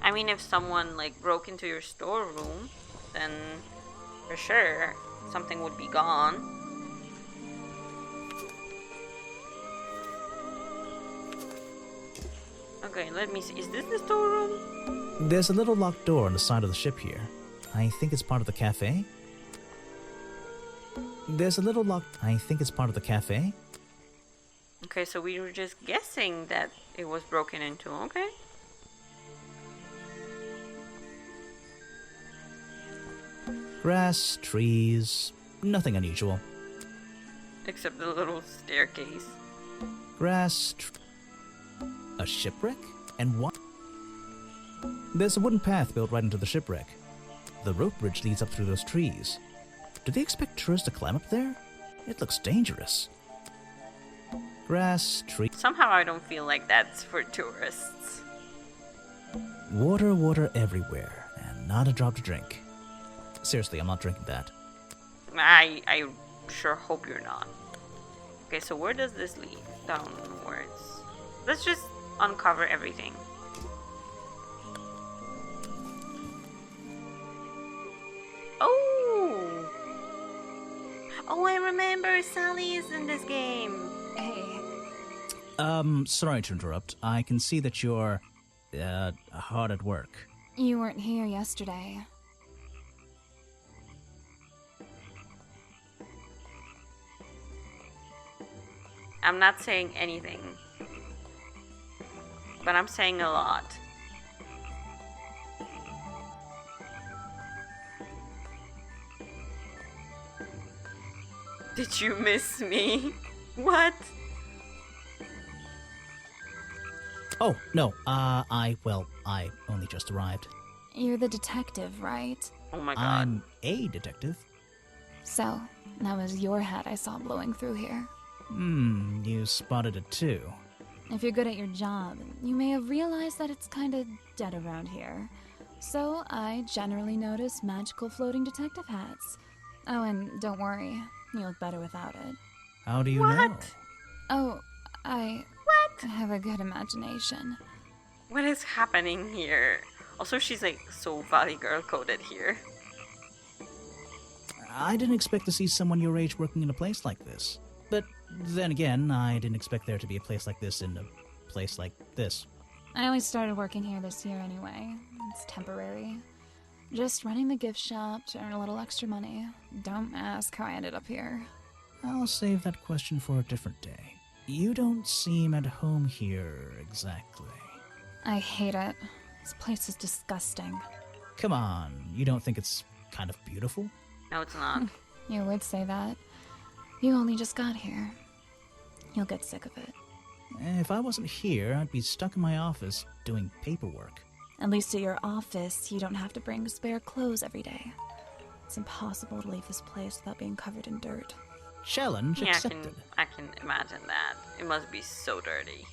I mean, if someone like broke into your storeroom, then for sure something would be gone. Okay, let me see. Is this the storeroom? There's a little locked door on the side of the ship here. I think it's part of the cafe. There's a little locked... I think it's part of the cafe. Okay, so we were just guessing that it was broken into. Okay. Grass, trees, nothing unusual. Except the little staircase. Grass, a shipwreck? And what? There's a wooden path built right into the shipwreck. The rope bridge leads up through those trees. Do they expect tourists to climb up there? It looks dangerous. Grass, tree... Somehow I don't feel like that's for tourists. Water everywhere, and not a drop to drink. Seriously, I'm not drinking that. I sure hope you're not. Okay, so where does this lead? Downwards. Let's just uncover everything. Oh! Oh, I remember Sally is in this game. Hey, Sorry to interrupt. I can see that you're, hard at work. you weren't here yesterday. I'm not saying anything. But I'm saying a lot. Did you miss me? What? Oh, no, I only just arrived. You're the detective, right? Oh my god. I'm a detective. So, that was your hat I saw blowing through here. You spotted it too. If you're good at your job, you may have realized that it's kinda dead around here. So I generally notice magical floating detective hats. Oh, and don't worry, you look better without it. How do you know? What? Oh, I What? have a good imagination. What is happening here? Also, she's like so Valley Girl coded here. I didn't expect to see someone your age working in a place like this. But then again, I didn't expect there to be a place like this in a place like this. I only started working here this year anyway. It's temporary. Just running the gift shop to earn a little extra money. Don't ask how I ended up here. I'll save that question for a different day. You don't seem at home here exactly. I hate it. This place is disgusting. Come on, you don't think it's kind of beautiful? No, it's not. You would say that. You only just got here. You'll get sick of it. If I wasn't here, I'd be stuck in my office doing paperwork. At least at your office, you don't have to bring spare clothes every day. It's impossible to leave this place without being covered in dirt. Challenge Yeah, accepted. I can imagine that. It must be so dirty.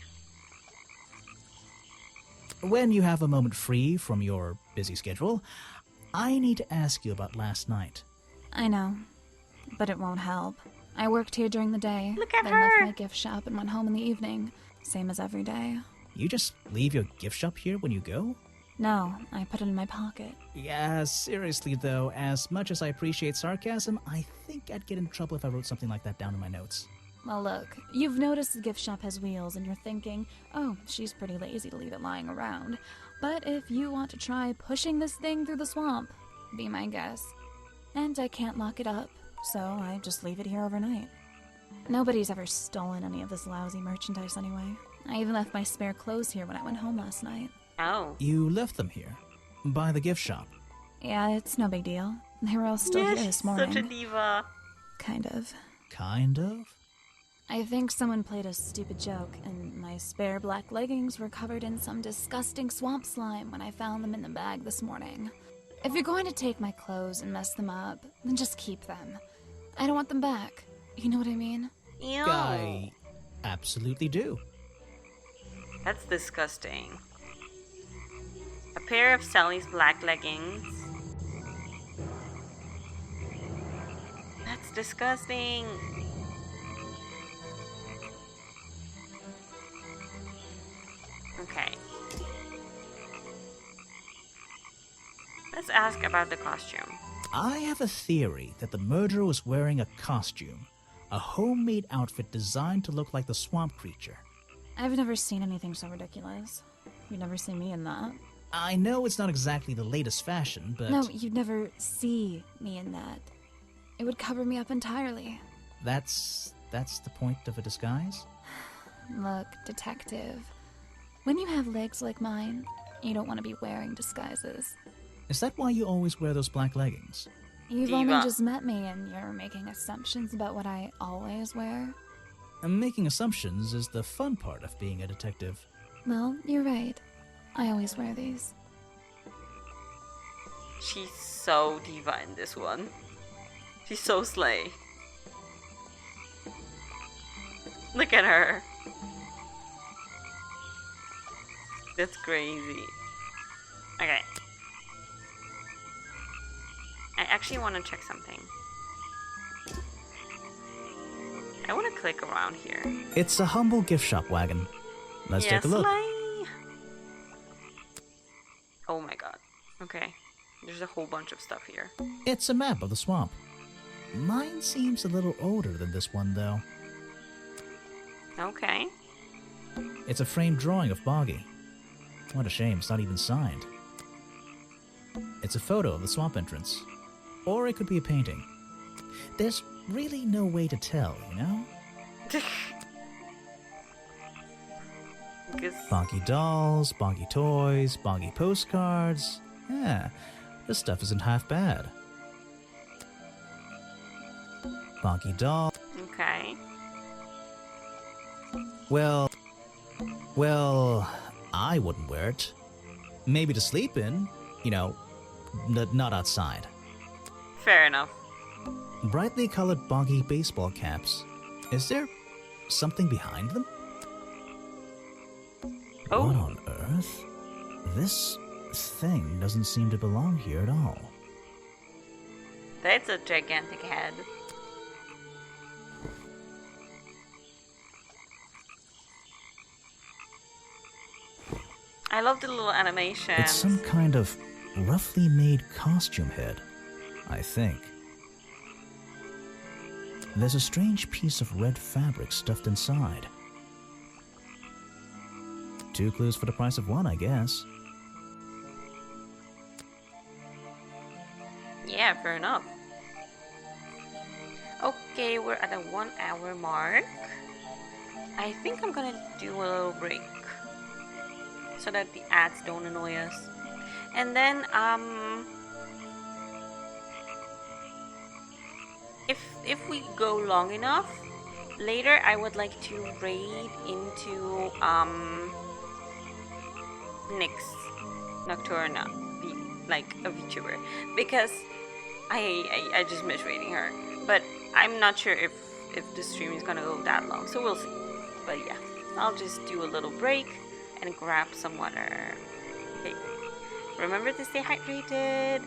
When you have a moment free from your busy schedule, I need to ask you about last night. I know, but it won't help. I worked here during the day, Look at then her! left my gift shop and went home in the evening. Same as every day. You just leave your gift shop here when you go? No, I put it in my pocket. Yeah, seriously though, as much as I appreciate sarcasm, I think I'd get in trouble if I wrote something like that down in my notes. Well, look, you've noticed the gift shop has wheels and you're thinking, oh, she's pretty lazy to leave it lying around. But if you want to try pushing this thing through the swamp, be my guest. And I can't lock it up, so I just leave it here overnight. Nobody's ever stolen any of this lousy merchandise anyway. I even left my spare clothes here when I went home last night. Oh. You left them here? By the gift shop? Yeah, it's no big deal. They were all still here Yes, this morning. such a diva. Kind of. Kind of? I think someone played a stupid joke, and my spare black leggings were covered in some disgusting swamp slime when I found them in the bag this morning. If you're going to take my clothes and mess them up, then just keep them. I don't want them back. You know what I mean? Ew. I absolutely do. That's disgusting. A pair of Sally's black leggings. That's disgusting. Okay. Let's ask about the costume. I have a theory that the murderer was wearing a costume. A homemade outfit designed to look like the swamp creature. I've never seen anything so ridiculous. You'd never see me in that. I know it's not exactly the latest fashion, but... No, you'd never see me in that. It would cover me up entirely. That's the point of a disguise? Look, detective. When you have legs like mine, you don't want to be wearing disguises. Is that why you always wear those black leggings? You've Diva. only just met me and you're making assumptions about what I always wear. And making assumptions is the fun part of being a detective. Well, you're right. I always wear these. She's so diva in this one. She's so slay. Look at her. That's crazy. Okay. I actually want to check something. I want to click around here. It's a humble gift shop wagon. Let's take a look. Slay. Oh my god. Okay. There's a whole bunch of stuff here. It's a map of the swamp. Mine seems a little older than this one, though. Okay. It's a framed drawing of Boggy. What a shame, it's not even signed. It's a photo of the swamp entrance. Or it could be a painting. There's really no way to tell, you know? Because Boggy dolls, Boggy toys, Boggy postcards. Yeah, this stuff isn't half bad. Boggy doll. okay. Well, I wouldn't wear it. Maybe to sleep in, you know, not outside. Fair enough. Brightly colored Boggy baseball caps. Is there something behind them? Oh. What on earth? This thing doesn't seem to belong here at all. That's a gigantic head. I love the little animations. It's some kind of roughly made costume head, I think. There's a strange piece of red fabric stuffed inside. 2 clues for the price of 1, I guess. Yeah, fair enough. Okay, we're at a 1 hour mark. I think I'm gonna do a little break so that the ads don't annoy us. And then, if we go long enough, later I would like to raid into, Nyx Nocturna, like a VTuber, because I just miss raiding her. But I'm not sure if the stream is gonna go that long, so we'll see. But yeah, I'll just do a little break and grab some water. Okay, remember to stay hydrated.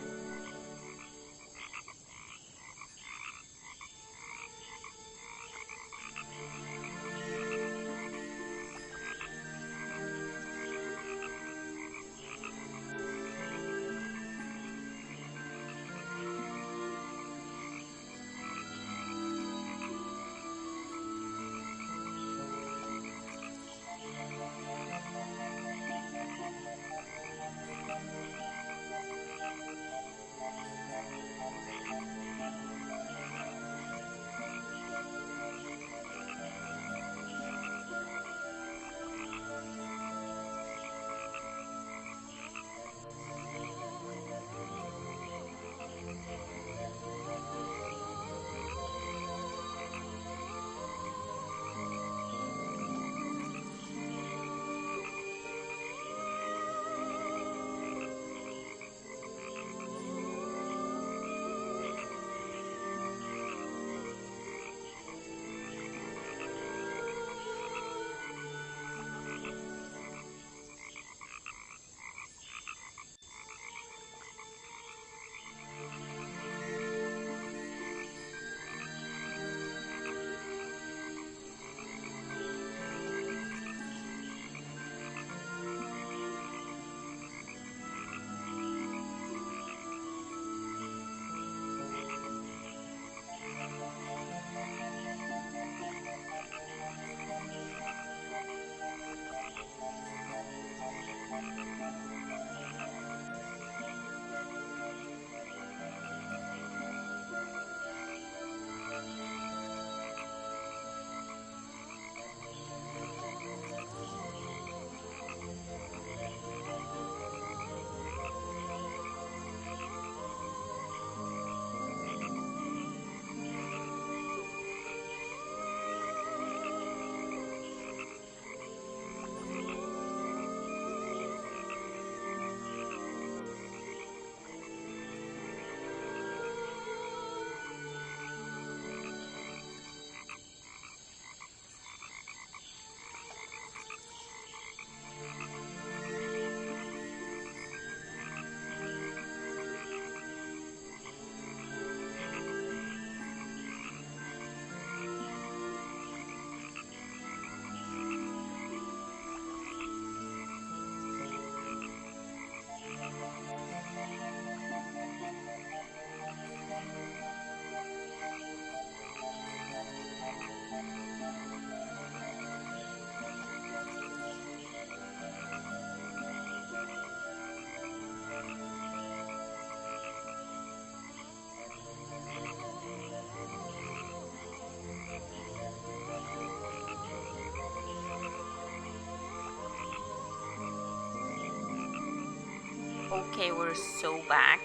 Okay, we're so back.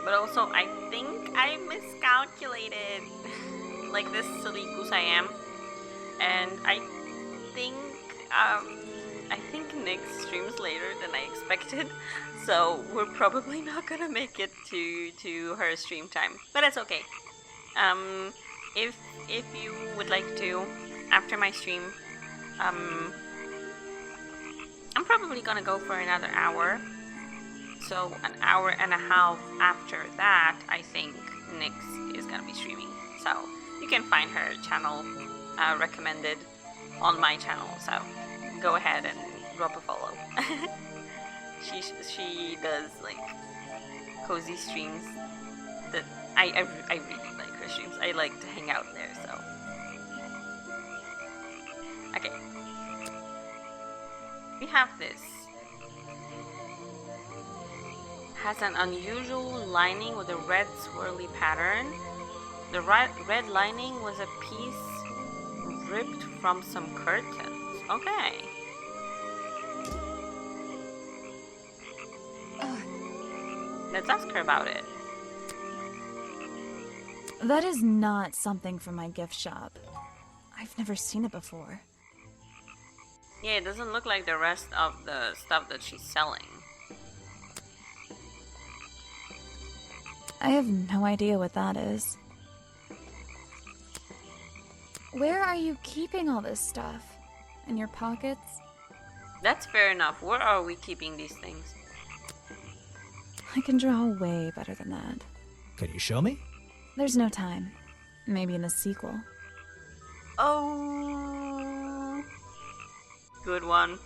But also, I think I miscalculated. Like this silly goose I am. And I think Nyx streams later than I expected. So we're probably not gonna make it to her stream time. But that's okay. If you would like to, after my stream, I'm probably gonna go for another hour. So an hour and a half after that, I think Nyx is gonna be streaming. So you can find her channel recommended on my channel. So go ahead and drop a follow. she does like cozy streams that I really like her streams. I like to hang out there. So okay, we have this. Has an unusual lining with a red swirly pattern. The red lining was a piece ripped from some curtains. Okay. Let's ask her about it. That is not something from my gift shop. I've never seen it before. Yeah, it doesn't look like the rest of the stuff that she's selling. I have no idea what that is. Where are you keeping all this stuff? In your pockets? That's fair enough. Where are we keeping these things? I can draw way better than that. Can you show me? There's no time. Maybe in the sequel. Oh, good one.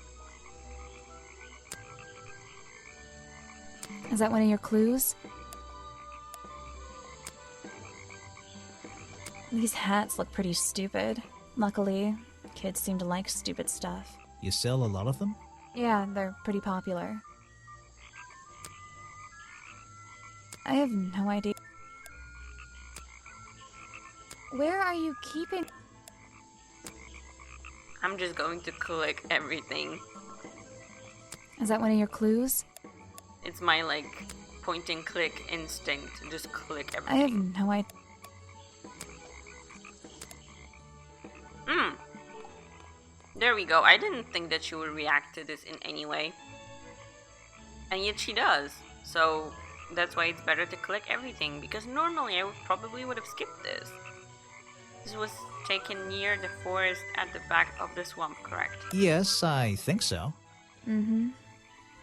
Is that one of your clues? These hats look pretty stupid. Luckily, kids seem to like stupid stuff. You sell a lot of them? Yeah, they're pretty popular. I have no idea. Where are you keeping... I'm just going to click everything. Is that one of your clues? It's my like point and click instinct. Just click I everything. have no idea. There we go. I didn't think that she would react to this in any way. And yet she does. So that's why it's better to click everything, because normally I probably would have skipped this. This was taken near the forest at the back of the swamp, correct? Yes, I think so. Mm-hmm.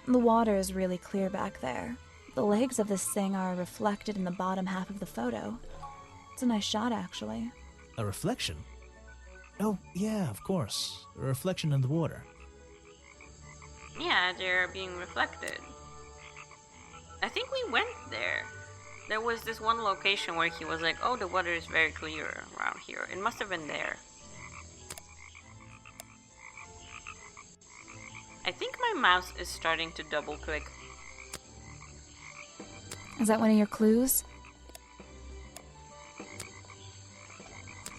The water is really clear back there. The legs of this thing are reflected in the bottom half of the photo. It's a nice shot, actually. A reflection? Oh, yeah, of course. A reflection in the water. Yeah, they're being reflected. I think we went there. There was this one location where he was like, oh, the water is very clear around here. It must have been there. I think my mouse is starting to double click. Is that one of your clues?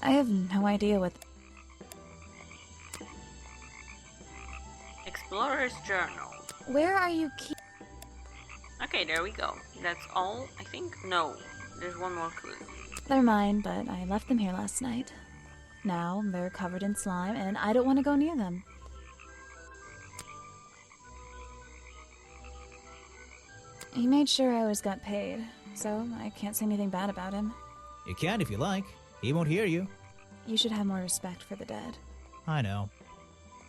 I have no idea what... Explorer's Journal. Where are you Okay, there we go. That's all, I think? No, there's one more clue. They're mine, but I left them here last night. Now they're covered in slime, and I don't want to go near them. He made sure I always got paid, so I can't say anything bad about him. You can if you like. He won't hear you. You should have more respect for the dead. I know.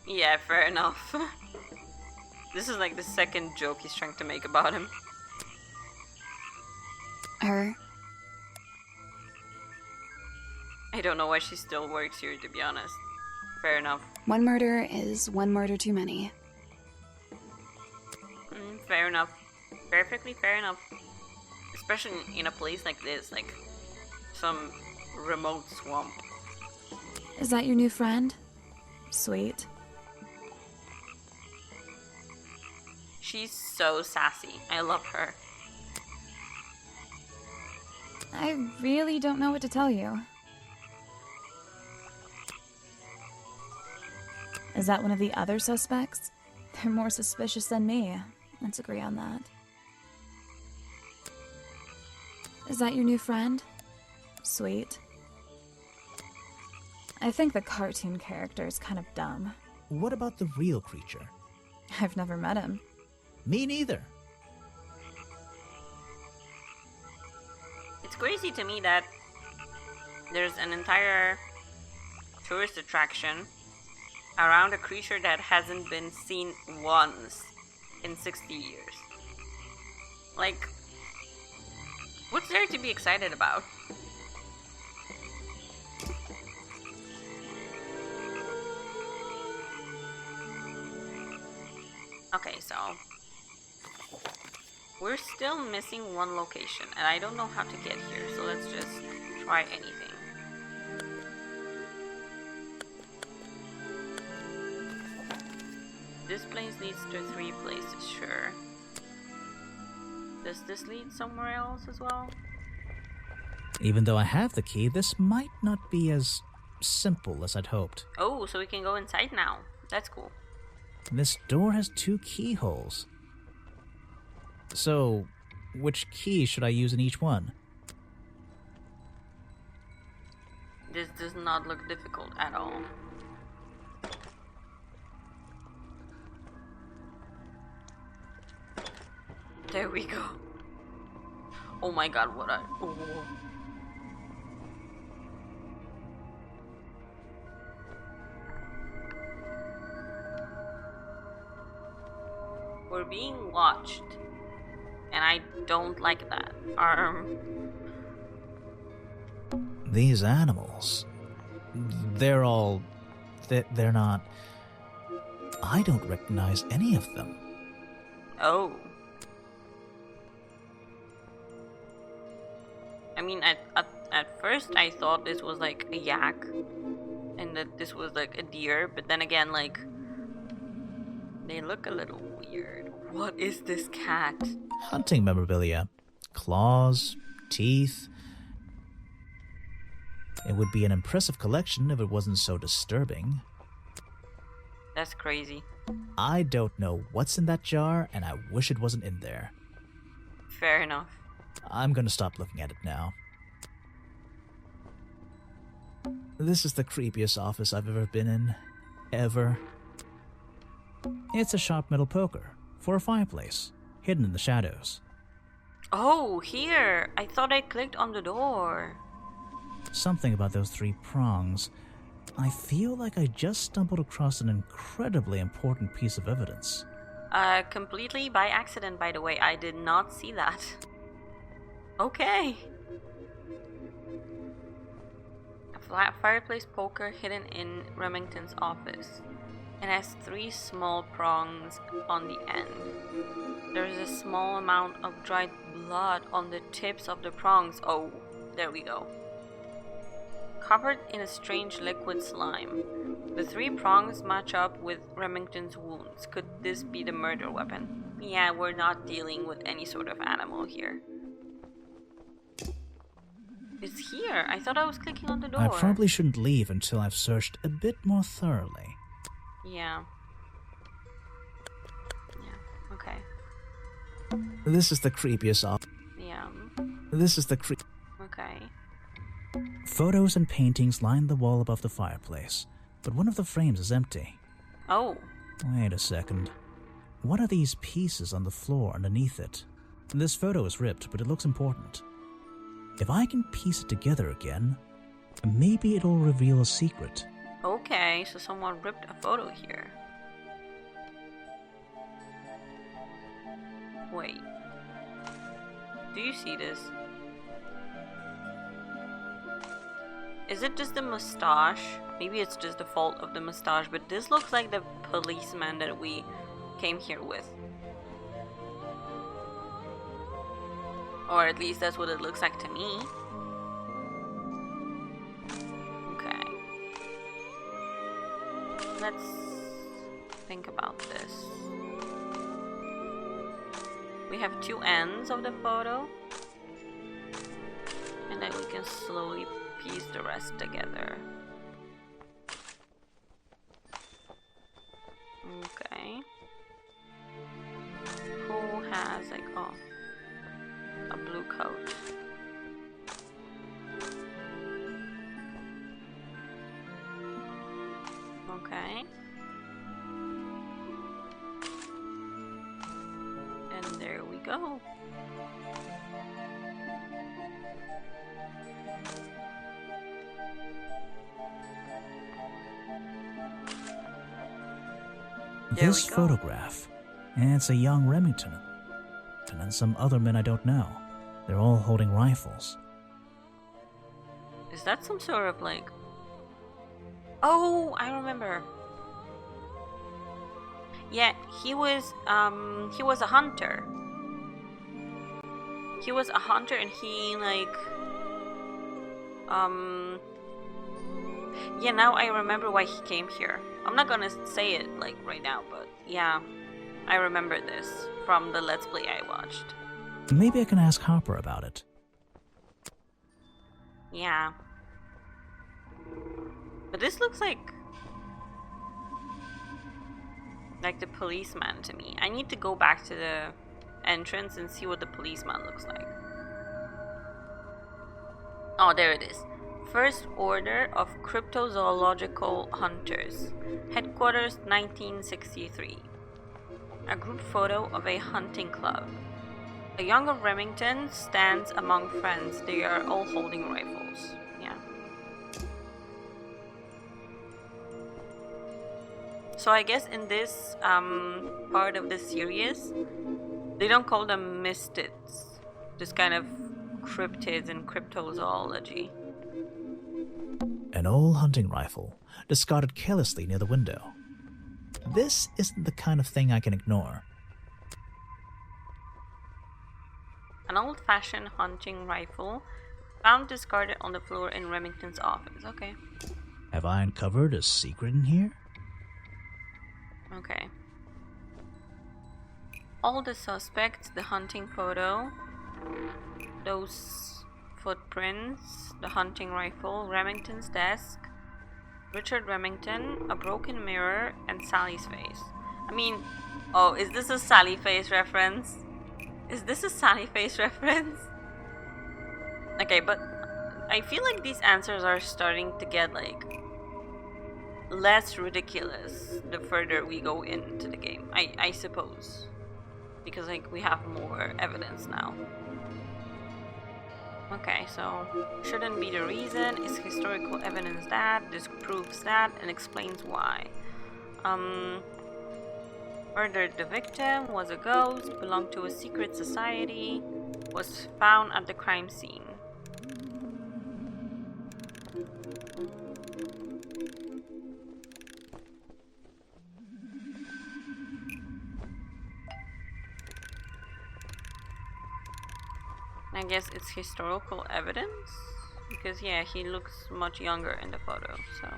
Yeah, fair enough. This is like the second joke he's trying to make about him. Her. I don't know why she still works here, to be honest. Fair enough. One murder is one murder too many. Fair enough. Perfectly fair enough. Especially in a place like this, like some remote swamp. Is that your new friend? Sweet. She's so sassy. I love her. I really don't know what to tell you. Is that one of the other suspects? They're more suspicious than me. Let's agree on that. Is that your new friend? Sweet. I think the cartoon character is kind of dumb. What about the real creature? I've never met him. Me neither. It's crazy to me that there's an entire tourist attraction around a creature that hasn't been seen once in 60 years. Like, what's there to be excited about? Okay, so we're still missing one location, and I don't know how to get here, so let's just try anything. This place leads to 3 places, sure. Does this lead somewhere else as well? Even though I have the key, this might not be as simple as I'd hoped. Oh, so we can go inside now. That's cool. This door has 2 keyholes. So, which key should I use in each one? This does not look difficult at all. There we go. Oh my god, what a... Oh. We're being watched. And I don't like that. These animals... They're all... They're not... I don't recognize any of them. Oh. I mean, at first I thought this was like a yak. And that this was like a deer. But then again, like... They look a little weird. What is this cat? Hunting memorabilia. Claws, teeth. It would be an impressive collection if it wasn't so disturbing. That's crazy. I don't know what's in that jar, and I wish it wasn't in there. Fair enough. I'm gonna stop looking at it now. This is the creepiest office I've ever been in. Ever. It's a sharp metal poker for a fireplace, hidden in the shadows. Oh, here! I thought I clicked on the door. Something about those 3 prongs. I feel like I just stumbled across an incredibly important piece of evidence. Completely by accident, by the way. I did not see that. Okay. A flat fireplace poker hidden in Remington's office. It has 3 small prongs on the end. There is a small amount of dried blood on the tips of the prongs. Oh, there we go. Covered in a strange liquid slime. The 3 prongs match up with Remington's wounds. Could this be the murder weapon? Yeah, we're not dealing with any sort of animal here. It's here. I thought I was clicking on the door. I probably shouldn't leave until I've searched a bit more thoroughly. Yeah. Yeah, okay. This is the creepiest office. Yeah. This is the Okay. Photos and paintings line the wall above the fireplace, but one of the frames is empty. Oh. Wait a second. What are these pieces on the floor underneath it? This photo is ripped, but it looks important. If I can piece it together again, maybe it'll reveal a secret. Okay, so someone ripped a photo here. Wait. Do you see this? Is it just the mustache? Maybe it's just the fault of the mustache, but this looks like the policeman that we came here with. Or at least that's what it looks like to me. Okay. Let's think about this. We have 2 ends of the photo. And then we can slowly piece the rest together. Okay. Who has like, oh, a blue coat? Okay. And there we go. This photograph, it's a young Remington. Remington and some other men I don't know. They're all holding rifles. Is that some sort of like... Oh, I remember. Yeah, he was a hunter. He was a hunter and he like... Yeah, now I remember why he came here. I'm not gonna say it like right now, but yeah, I remember this from the Let's Play I watched. Maybe I can ask Harper about it. Yeah. But this looks like the policeman to me. I need to go back to the entrance and see what the policeman looks like. Oh, there it is. First Order of Cryptozoological Hunters. Headquarters 1963. A group photo of a hunting club. A young Remington stands among friends. They are all holding rifles. Yeah. So I guess in this part of the series, they don't call them mystids. Just kind of cryptids and cryptozoology. An old hunting rifle, discarded carelessly near the window. This isn't the kind of thing I can ignore. An old-fashioned hunting rifle found discarded on the floor in Remington's office. Okay. Have I uncovered a secret in here? Okay. All the suspects, the hunting photo, those footprints, the hunting rifle, Remington's desk, Richard Remington, a broken mirror, and Sally's face. I mean, oh, is this a Sally face reference? Is this a Sally face reference? Okay, but I feel like these answers are starting to get like less ridiculous the further we go into the game, I suppose. Because like we have more evidence now. Okay, so shouldn't be the reason, is historical evidence that, this proves that, and explains why. Murdered the victim, was a ghost, belonged to a secret society, was found at the crime scene. I guess it's historical evidence? Because yeah, he looks much younger in the photo, so...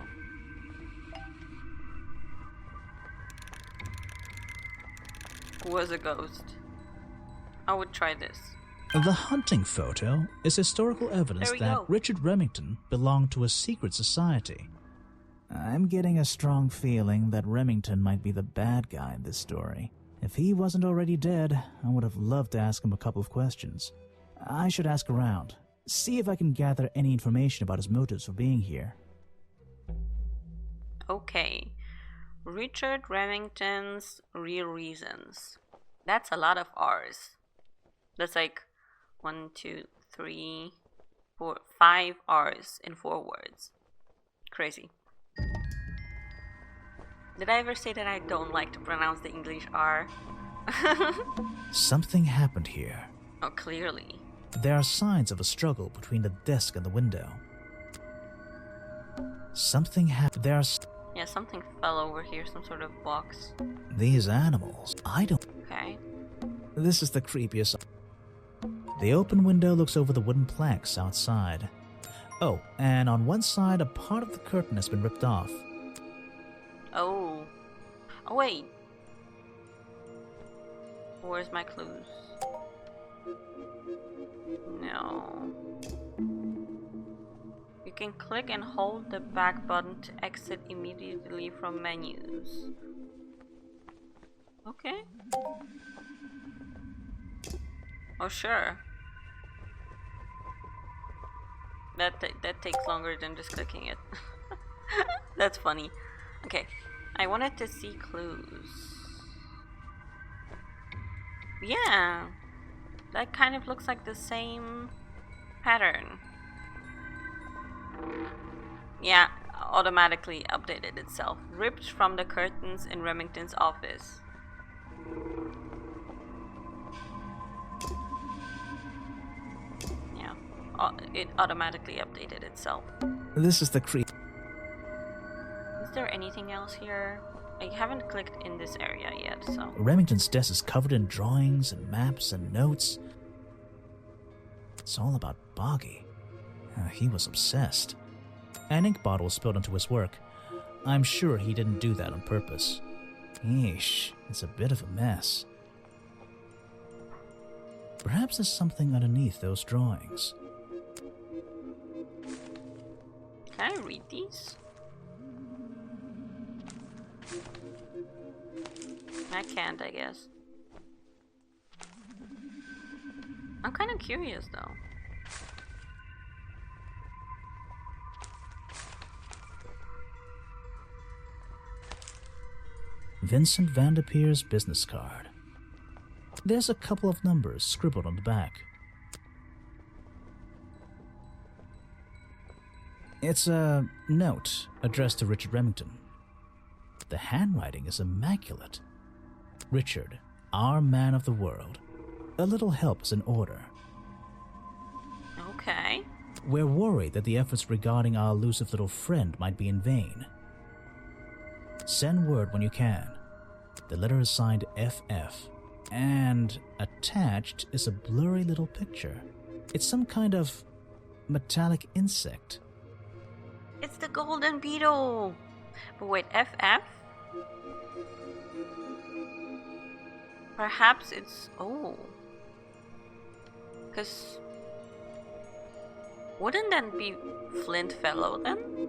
Was a ghost. I would try this. The hunting photo is historical evidence that Richard Remington belonged to a secret society. I'm getting a strong feeling that Remington might be the bad guy in this story. If he wasn't already dead, I would have loved to ask him a couple of questions. I should ask around, see if I can gather any information about his motives for being here. Okay. Richard Remington's real reasons. That's a lot of R's. That's like 1, 2, 3, 4, 5 R's in 4 words. Crazy. Did I ever say that I don't like to pronounce the English R? Something happened here. Oh, clearly. There are signs of a struggle between the desk and the window. Something happened. Yeah, something fell over here, some sort of box. These animals, Okay. This is the creepiest. The open window looks over the wooden planks outside. Oh, and on one side, a part of the curtain has been ripped off. Oh. Oh, wait. Where's my clues? No. You can click and hold the back button to exit immediately from menus. Okay. Oh, sure. That takes longer than just clicking it. That's funny. Okay. I wanted to see clues. Yeah. That kind of looks like the same pattern. Yeah, automatically updated itself. Ripped from the curtains in Remington's office. it automatically updated itself. This is the creep. Is there anything else here? I haven't clicked in this area yet, so... Remington's desk is covered in drawings and maps and notes. It's all about Boggy. He was obsessed. An ink bottle was spilled into his work. I'm sure he didn't do that on purpose. Yeesh, it's a bit of a mess. Perhaps there's something underneath those drawings. Can I read these? I can't, I guess. I'm kind of curious, though. Vincent Vanderpeer's business card. There's a couple of numbers scribbled on the back. It's a note addressed to Richard Remington. The handwriting is immaculate. Richard, our man of the world. A little help is in order. Okay. We're worried that the efforts regarding our elusive little friend might be in vain. Send word when you can. The letter is signed FF, and attached is a blurry little picture. It's some kind of metallic insect. It's the golden beetle! But wait, FF? Perhaps it's... oh. Because... wouldn't that be Flint Fellow then?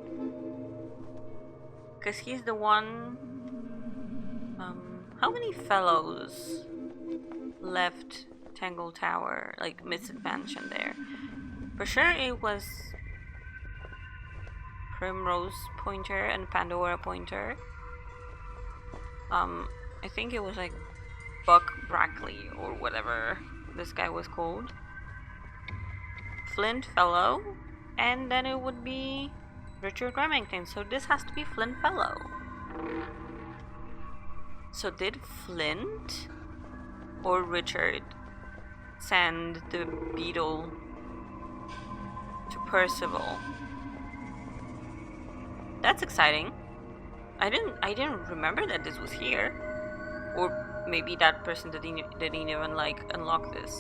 Because he's the one... how many fellows left Tangle Tower, like Mystic Mansion there? For sure it was Primrose Pointer and Pandora Pointer. I think it was like Buck Brackley or whatever this guy was called. Flint Fellow, and then it would be Richard Remington, so this has to be Flint Fellow. So did Flint or Richard send the beetle to Percival? That's exciting. I didn't remember that this was here. Or maybe that person didn't even like unlock this.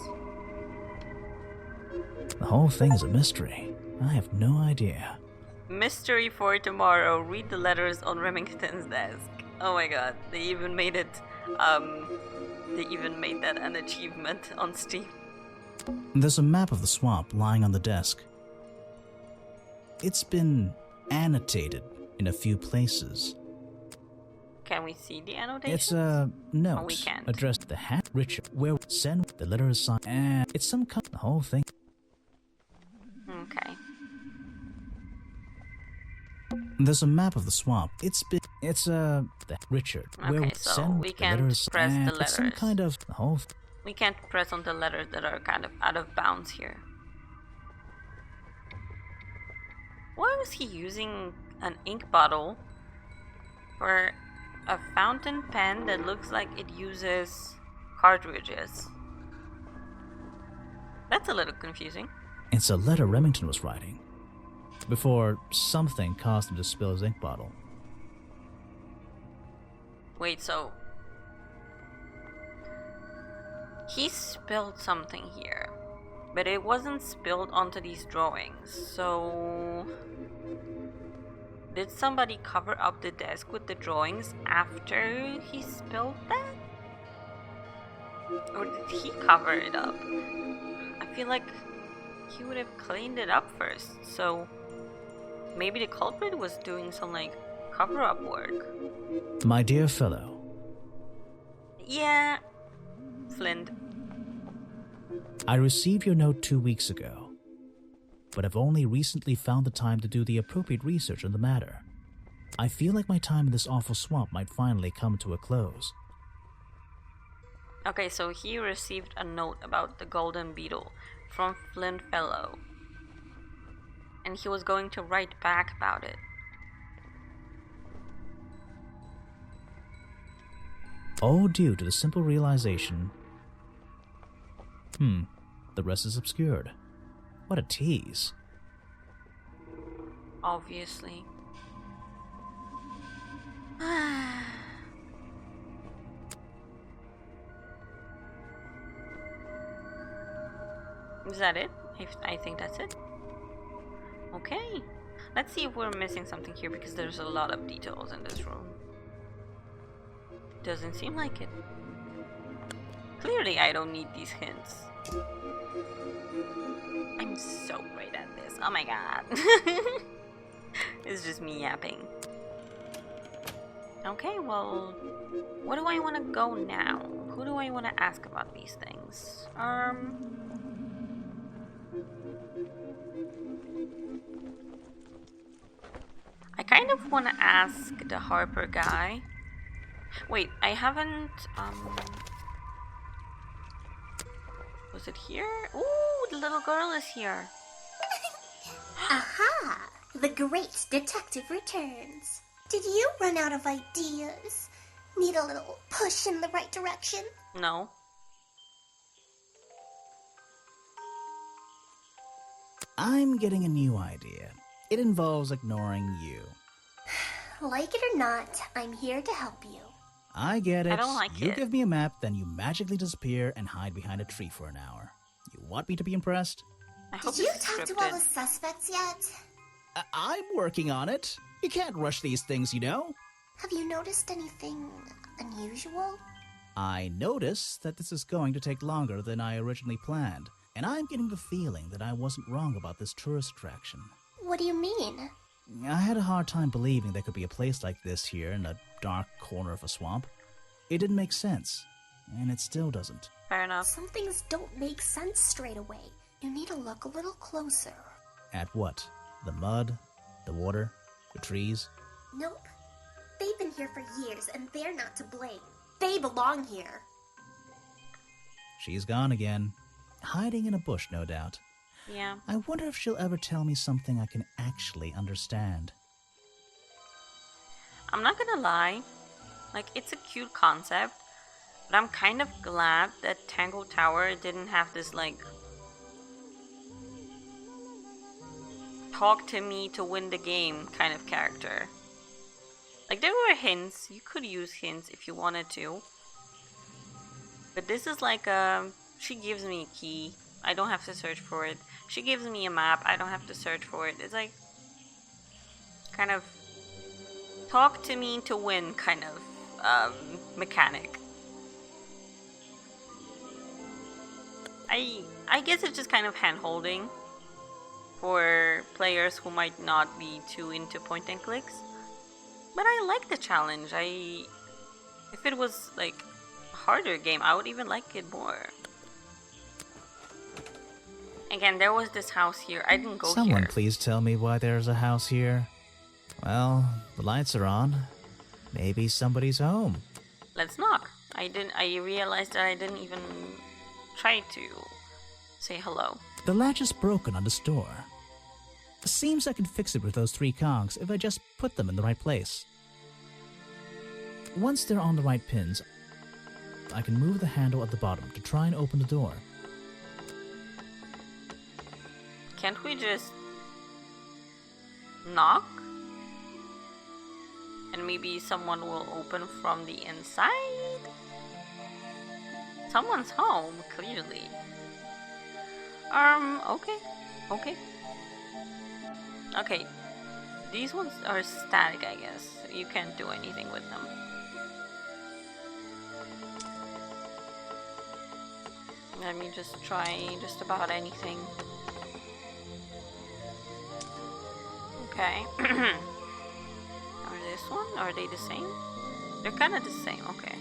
The whole thing is a mystery. I have no idea. Mystery for tomorrow. Read the letters on Remington's desk. Oh my god, they even made it, they even made that an achievement on Steam. There's a map of the swamp lying on the desk. It's been annotated in a few places. Can we see the annotation? It's a note Oh, we can't. addressed to the hat Richard, where send the letter is signed, and it's some kind the whole thing. Okay. There's a map of the swamp. It's the Richard. Okay, where so send we the can't letters, press the and letters. it's some kind of the whole. We can't press on the letters that are kind of out of bounds here. Why was he using an ink bottle for a fountain pen that looks like it uses cartridges? That's a little confusing. It's a letter Remington was writing before something caused him to spill his ink bottle. Wait, so he spilled something here, but it wasn't spilled onto these drawings. So did somebody cover up the desk with the drawings after he spilled that? Or did he cover it up? I feel like he would have cleaned it up first, so maybe the culprit was doing some like cover-up work. My dear fellow, Yeah, Flint. I received your note 2 weeks ago, but I've only recently found the time to do the appropriate research on the matter. I feel like my time in this awful swamp might finally come to a close. Okay, so he received a note about the golden beetle from Flint Fellow, and he was going to write back about it. All due to the simple realization, the rest is obscured. What a tease. Obviously. Is that it? I think that's it. Okay. Let's see if we're missing something here, because there's a lot of details in this room. Doesn't seem like it. Clearly I don't need these hints. I'm so great at this. Oh my god. It's just me yapping. Okay, well, where do I want to go now? Who do I want to ask about these things? I kind of want to ask the Harper guy. Wait, I haven't, was it here? Ooh, the little girl is here. Aha! The great detective returns. Did you run out of ideas? Need a little push in the right direction? No. I'm getting a new idea. It involves ignoring you. Like it or not, I'm here to help you. I get it. I don't like you it. give me a map, then you magically disappear and hide behind a tree for an hour. You want me to be impressed? I hope Did you it's talk to scripted. all the suspects yet? I'm working on it. You can't rush these things, you know? Have you noticed anything unusual? I notice that this is going to take longer than I originally planned, and I'm getting the feeling that I wasn't wrong about this tourist attraction. What do you mean? I had a hard time believing there could be a place like this here in a dark corner of a swamp. It didn't make sense, and it still doesn't. Fair enough. Some things don't make sense straight away. You need to look a little closer. At what? The mud? The water? The trees? Nope. They've been here for years, and they're not to blame. They belong here. She's gone again. Hiding in a bush, no doubt. Yeah. I wonder if she'll ever tell me something I can actually understand. I'm not gonna lie. Like, it's a cute concept, but I'm kind of glad that Tango Tower didn't have this, like, talk to me to win the game kind of character. Like, there were hints. You could use hints if you wanted to. But this is like she gives me a key. I don't have to search for it. She gives me a map. I don't have to search for it. It's like kind of talk to me to win kind of mechanic. I guess it's just kind of hand-holding for players who might not be too into point and clicks. But I like the challenge. If it was like a harder game, I would even like it more. Again, there was this house here. I didn't go Someone here. please tell me why there's a house here. Well, the lights are on. Maybe somebody's home. Let's knock. I realized that I didn't even try to say hello. The latch is broken on this door. Seems I can fix it with those 3 cogs if I just put them in the right place. Once they're on the right pins, I can move the handle at the bottom to try and open the door. Can't we just knock? And maybe someone will open from the inside? Someone's home, clearly. Okay. Okay. These ones are static, I guess. You can't do anything with them. Let me just try just about anything. Okay. Or this one? Are they the same? They're kind of the same, okay.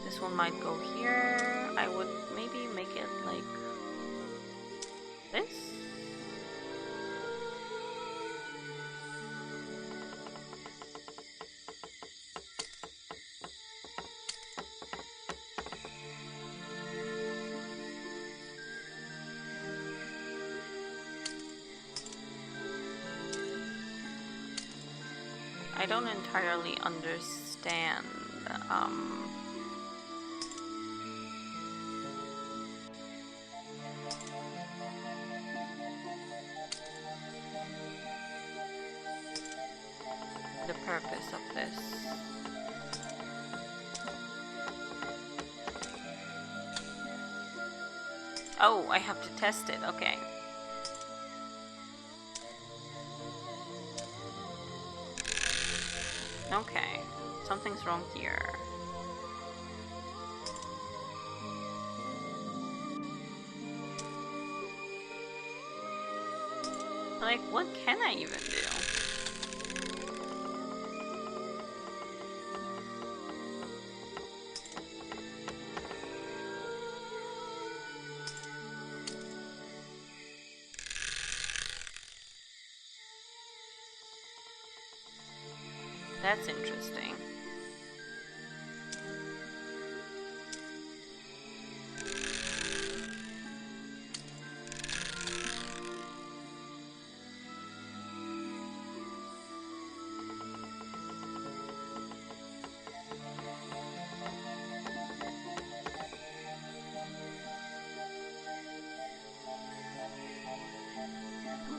This one might go here. I would maybe make it like this. I don't entirely understand purpose of this? Oh, I have to test it, okay. Okay, something's wrong here. Like, what can I even do? That's interesting.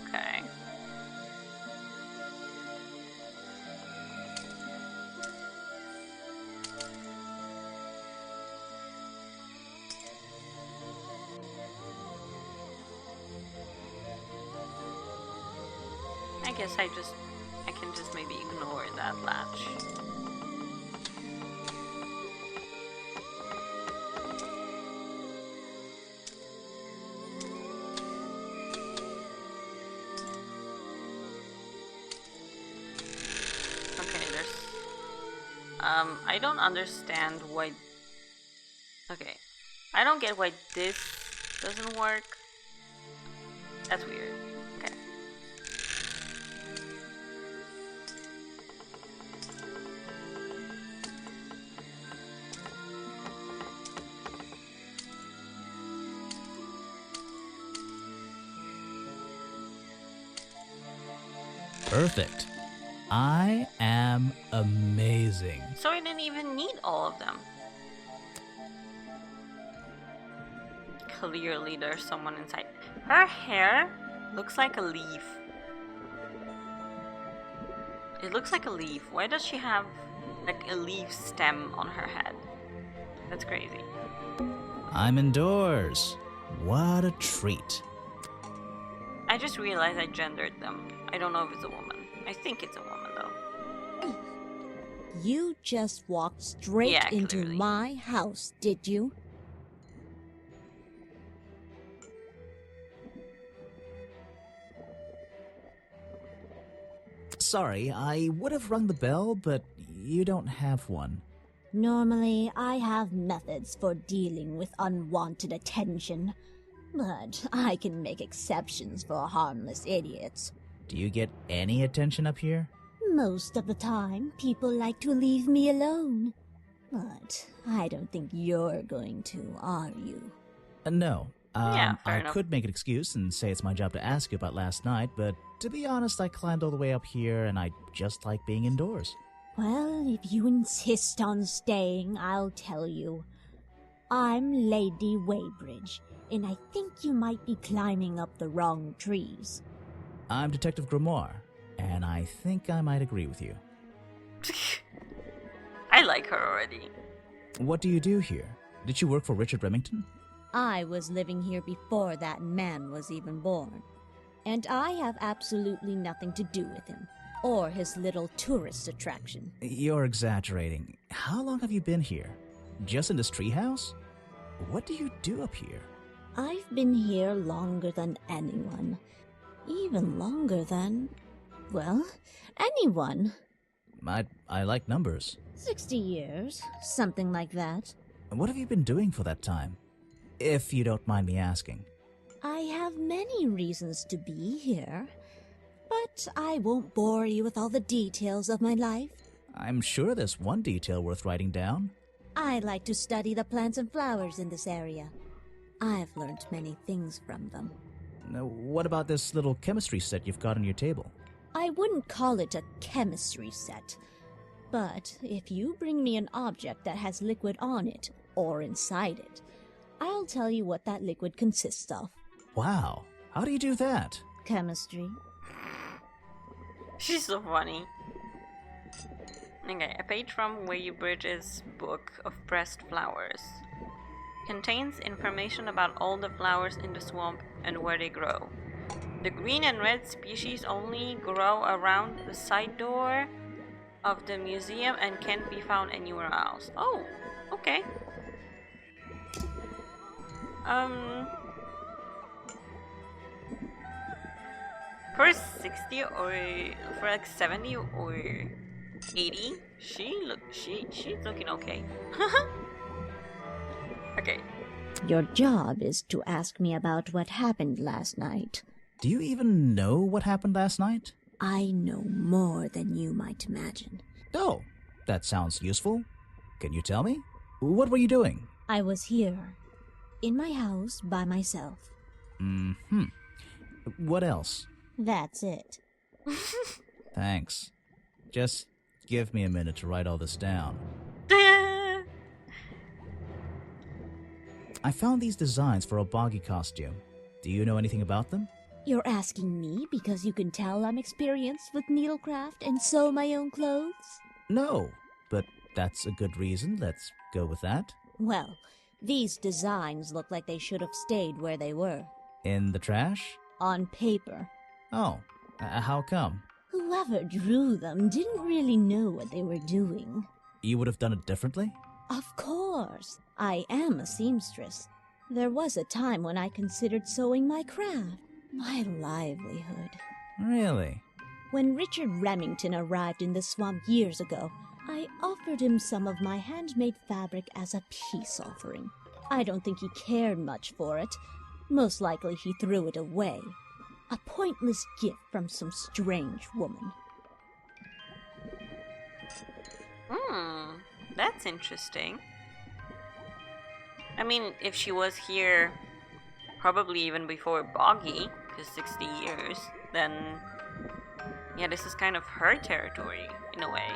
Okay. I guess I can just maybe ignore that latch. Okay, there's I don't understand why. Okay, I don't get why this doesn't work. That's weird. Okay. Perfect. I am amazing. So I didn't even need all of them. Clearly there's someone inside. Her hair looks like a leaf. It looks like a leaf. Why does she have like a leaf stem on her head? That's crazy. I'm indoors. What a treat. I just realized I gendered them. I don't know if it's a woman. I think it's a woman though. You just walked straight Yeah, into clearly. my house, did you? Sorry, I would have rung the bell, but you don't have one. Normally, I have methods for dealing with unwanted attention, but I can make exceptions for harmless idiots. Do you get any attention up here? Most of the time, people like to leave me alone. But I don't think you're going to, are you? No. Yeah, fair I enough. could make an excuse and say it's my job to ask you about last night, but to be honest, I climbed all the way up here and I just like being indoors. Well, if you insist on staying, I'll tell you. I'm Lady Weybridge, and I think you might be climbing up the wrong trees. I'm Detective Grimoire, and I think I might agree with you. I like her already. What do you do here? Did you work for Richard Remington? I was living here before that man was even born, and I have absolutely nothing to do with him, or his little tourist attraction. You're exaggerating. How long have you been here? Just in this treehouse? What do you do up here? I've been here longer than anyone. Even longer than, well, anyone. I like numbers. 60 years, something like that. What have you been doing for that time? If you don't mind me asking. I have many reasons to be here, but I won't bore you with all the details of my life. I'm sure there's one detail worth writing down. I like to study the plants and flowers in this area. I've learned many things from them. Now, what about this little chemistry set you've got on your table? I wouldn't call it a chemistry set, but if you bring me an object that has liquid on it, or inside it, I'll tell you what that liquid consists of. Wow, how do you do that? Chemistry. She's so funny. Okay, a page from Weybridge's Book of Pressed Flowers. Contains information about all the flowers in the swamp and where they grow. The green and red species only grow around the side door of the museum and can't be found anywhere else. Oh, okay. For 60 or for like 70 or 80, she's looking okay. Okay. Your job is to ask me about what happened last night. Do you even know what happened last night? I know more than you might imagine. Oh, that sounds useful. Can you tell me? What were you doing? I was here, in my house, by myself. Mm-hmm. What else? That's it. Thanks. Just give me a minute to write all this down. I found these designs for a boggy costume. Do you know anything about them? You're asking me because you can tell I'm experienced with needlecraft and sew my own clothes? No, but that's a good reason. Let's go with that. Well, these designs look like they should have stayed where they were. In the trash? On paper. Oh, how come? Whoever drew them didn't really know what they were doing. You would have done it differently? Of course. I am a seamstress. There was a time when I considered sewing my craft, my livelihood. Really? When Richard Remington arrived in the swamp years ago, I offered him some of my handmade fabric as a peace offering. I don't think he cared much for it. Most likely he threw it away. A pointless gift from some strange woman. That's interesting. I mean, if she was here probably even before Boggy, because 60 years, then yeah, this is kind of her territory in a way.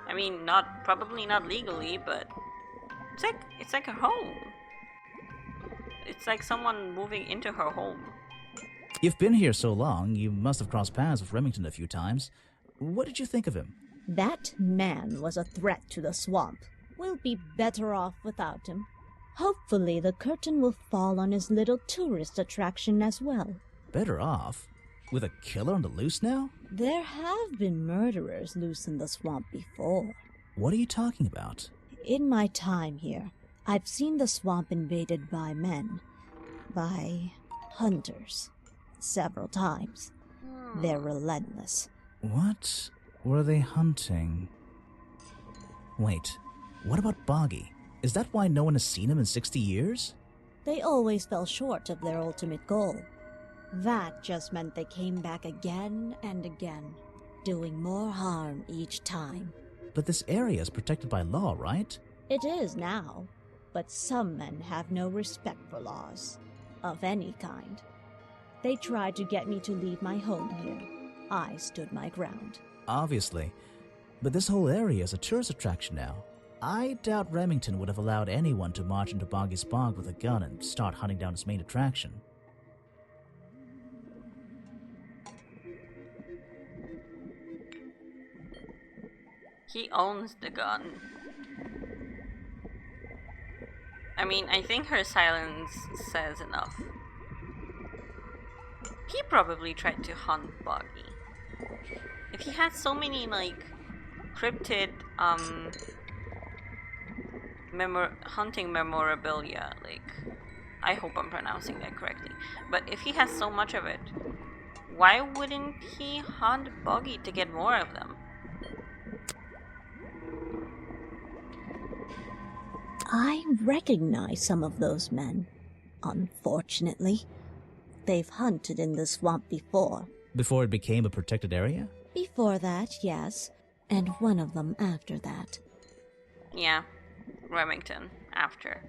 I mean, probably not legally, but it's like her home. It's like someone moving into her home. You've been here so long, you must have crossed paths with Remington a few times. What did you think of him? That man was a threat to the swamp. We'll be better off without him. Hopefully the curtain will fall on his little tourist attraction as well. Better off? With a killer on the loose now? There have been murderers loose in the swamp before. What are you talking about? In my time here, I've seen the swamp invaded by men. By hunters. Several times. They're relentless. What were they hunting? Wait, what about Boggy? Is that why no one has seen him in 60 years? They always fell short of their ultimate goal. That just meant they came back again and again, doing more harm each time. But this area is protected by law, right? It is now, but some men have no respect for laws, of any kind. They tried to get me to leave my home here. I stood my ground. Obviously. But this whole area is a tourist attraction now. I doubt Remington would have allowed anyone to march into Boggy's Bog with a gun and start hunting down his main attraction. He owns the gun. I mean, I think her silence says enough. He probably tried to hunt Boggy. If he had so many, like, cryptid, hunting memorabilia, like, I hope I'm pronouncing that correctly, but if he has so much of it, why wouldn't he hunt Boggy to get more of them? I recognize some of those men, unfortunately. They've hunted in the swamp before. Before it became a protected area? Before that, yes. And one of them after that. Yeah, Remington, after.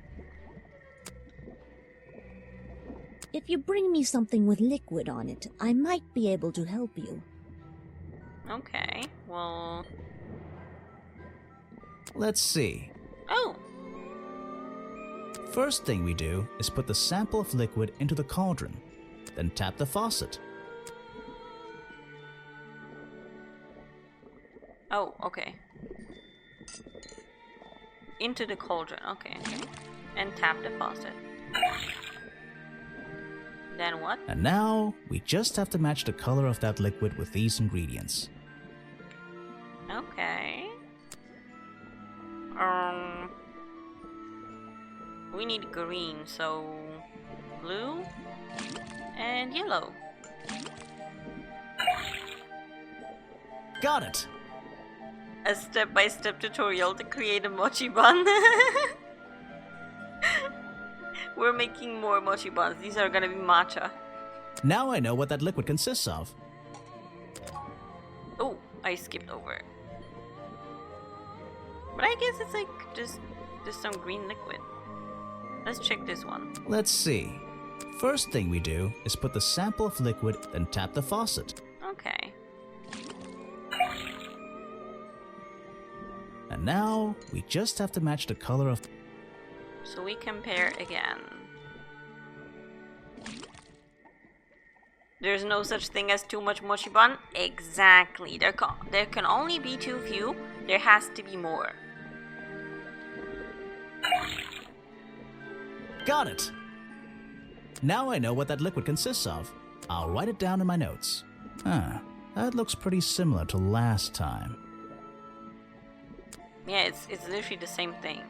If you bring me something with liquid on it, I might be able to help you. Okay, well... Let's see. Oh! First thing we do is put the sample of liquid into the cauldron, then tap the faucet. Oh, okay. into the cauldron. Okay. And tap the faucet. Then what? And now, we just have to match the color of that liquid with these ingredients. Okay. We need green, so blue and yellow. Got it! A step-by-step tutorial to create a mochi bun. We're making more mochi buns. These are gonna be matcha. Now I know what that liquid consists of. Oh, I skipped over it. But I guess it's like just some green liquid. Let's check this one. Let's see. First thing we do is put the sample of liquid, then tap the faucet. Okay. And now, we just have to match the color of... So we compare again. There's no such thing as too much mochi bun? Exactly. There can only be too few. There has to be more. Got it! Now I know what that liquid consists of. I'll write it down in my notes. That looks pretty similar to last time. Yeah, it's literally the same thing.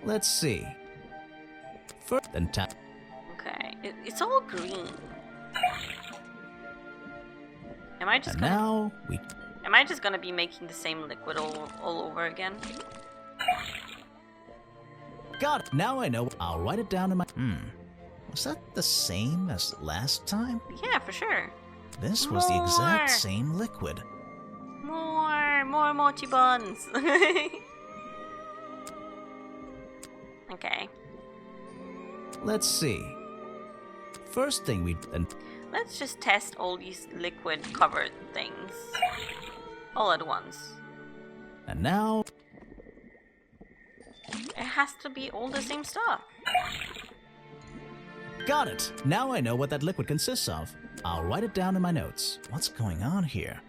Let's see. First, then tap... Okay, it's all green. Am I just And gonna... now, we... Am I just gonna be making the same liquid all over again? Got it! Now I know... I'll write it down in my... Was that the same as last time? Yeah, for sure. This was the exact More. same liquid. More mochi buns. Okay. Let's see. First thing we... Then... Let's just test all these liquid covered things all at once. And now... It has to be all the same stuff. Got it! Now I know what that liquid consists of. I'll write it down in my notes. What's going on here?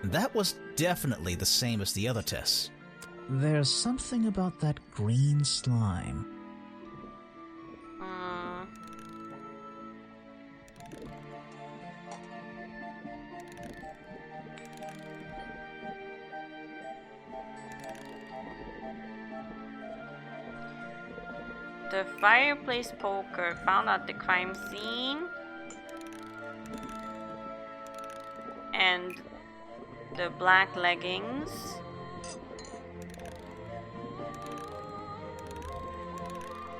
That was definitely the same as the other tests. There's something about that green slime. The fireplace poker found at the crime scene. And the black leggings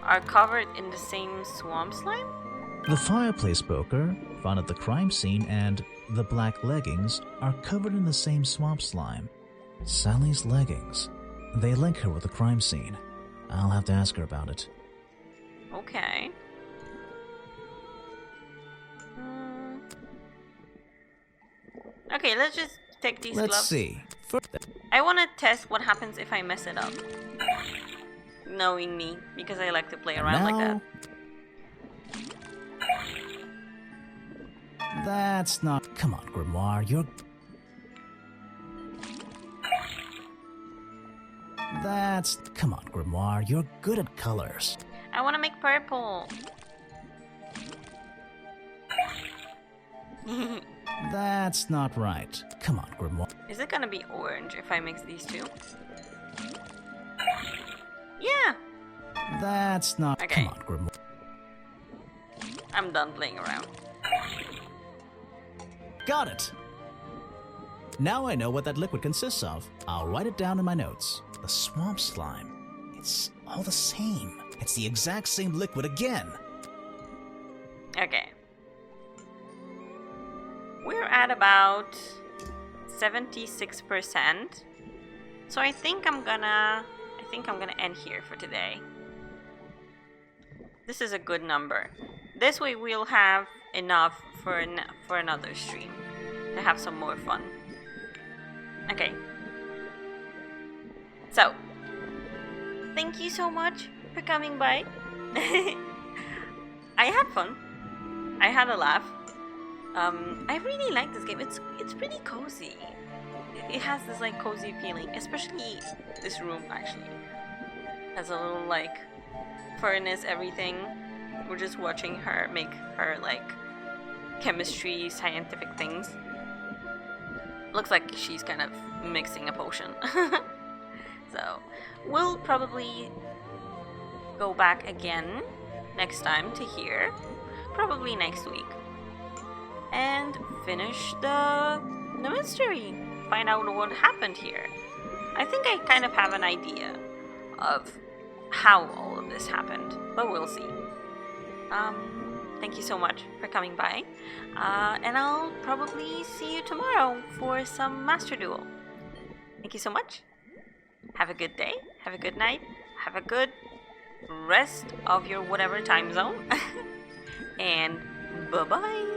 are covered in the same swamp slime? The fireplace poker found at the crime scene and the black leggings are covered in the same swamp slime. Sally's leggings. They link her with the crime scene. I'll have to ask her about it. Okay. Okay, let's just take these gloves. Let's see. I want to test what happens if I mess it up. Knowing me, because I like to play around like that. That's not... Come on, Grimoire, you're... That's... Come on, Grimoire, you're good at colors. I want to make purple. That's not right. Come on, Grimoire. Is it gonna be orange if I mix these two? Yeah! That's not... Okay. Come on, Grimoire. I'm done playing around. Got it! Now I know what that liquid consists of. I'll write it down in my notes. The swamp slime. It's all the same. It's the exact same liquid again. Okay. We're at about 76%. So I think I'm gonna end here for today. This is a good number. This way we'll have enough for another stream to have some more fun. Okay. So, thank you so much for coming by. I had fun. I had a laugh. I really like this game. It's pretty cozy. it has this like cozy feeling, especially this room actually has a little like furnace, everything. We're just watching her make her like chemistry, scientific things. Looks like she's kind of mixing a potion. So we'll probably go back again next time to here, probably next week, and finish the mystery, find out what happened here. I think I kind of have an idea of how all of this happened, but we'll see. Thank you so much for coming by, and I'll probably see you tomorrow for some Master Duel. Thank you so much. Have a good day, have a good night, have a good rest of your whatever time zone, and bye-bye.